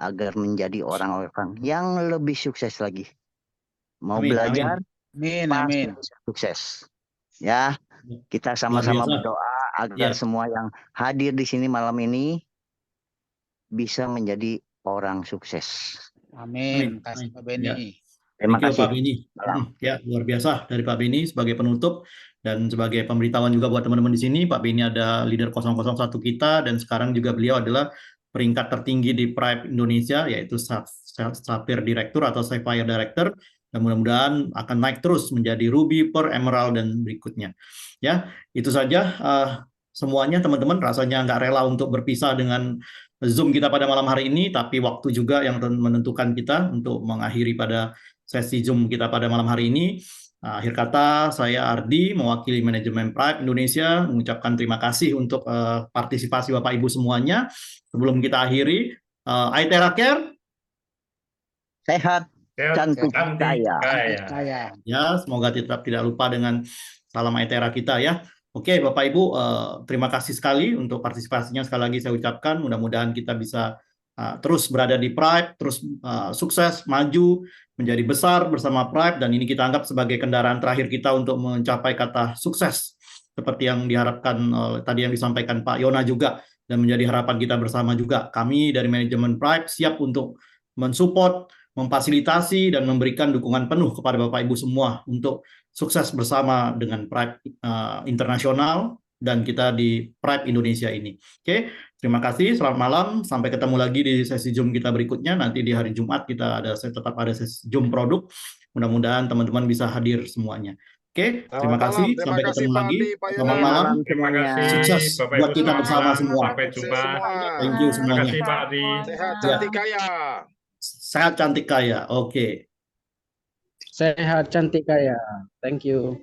agar menjadi orang-orang yang lebih sukses lagi. Mau Amin, belajar, Amin, pasti amin. bisa sukses. Ya, kita sama-sama biasa. berdoa agar Ya. semua yang hadir di sini malam ini bisa menjadi orang sukses. Amin. Amin. Kasih Pak Ya. Beni. Terima Thank you, kasih. Pak Beni. Salam. Ya, luar biasa dari Pak Beni sebagai penutup dan sebagai pemberitahuan juga buat teman-teman di sini. Pak Beni ada leader 001 kita dan sekarang juga beliau adalah peringkat tertinggi di Prive Indonesia, yaitu Sapphire Director atau Sapphire Director, dan mudah-mudahan akan naik terus menjadi Ruby, Pearl, Emerald, dan berikutnya. Ya, itu saja semuanya teman-teman. Rasanya nggak rela untuk berpisah dengan Zoom kita pada malam hari ini, tapi waktu juga yang menentukan kita untuk mengakhiri pada sesi Zoom kita pada malam hari ini. Akhir kata, saya Ardi, mewakili manajemen Prive Indonesia, mengucapkan terima kasih untuk partisipasi Bapak Ibu semuanya. Sebelum kita akhiri, Aitera Care. Sehat, cantik, kaya. Kaya. Ya, semoga tetap tidak lupa dengan salam Aitera kita ya. Oke, Bapak Ibu, terima kasih sekali untuk partisipasinya. Sekali lagi saya ucapkan, mudah-mudahan kita bisa terus berada di Prive, terus sukses, maju, menjadi besar bersama Prive, dan ini kita anggap sebagai kendaraan terakhir kita untuk mencapai kata sukses, seperti yang diharapkan tadi yang disampaikan Pak Yona juga, dan menjadi harapan kita bersama juga. Kami dari manajemen Prive siap untuk mensupport, memfasilitasi, dan memberikan dukungan penuh kepada Bapak Ibu semua untuk sukses bersama dengan Prive Internasional dan kita di Prive Indonesia ini. Oke, terima kasih, selamat malam, sampai ketemu lagi di sesi Zoom kita berikutnya. Nanti di hari Jumat kita tetap ada sesi Zoom produk. Mudah-mudahan teman-teman bisa hadir semuanya. Oke, terima kasih, sampai ketemu lagi. Selamat malam, terima kasih. sukses Bapak buat Ibu kita selamat bersama malam. semua. Sampai jumpa. Thank you Terima semuanya. kasih Pak Adi. Sehat, cantik, kaya. Sehat, cantik, kaya. Oke. Sehat, cantik, kaya. Thank you.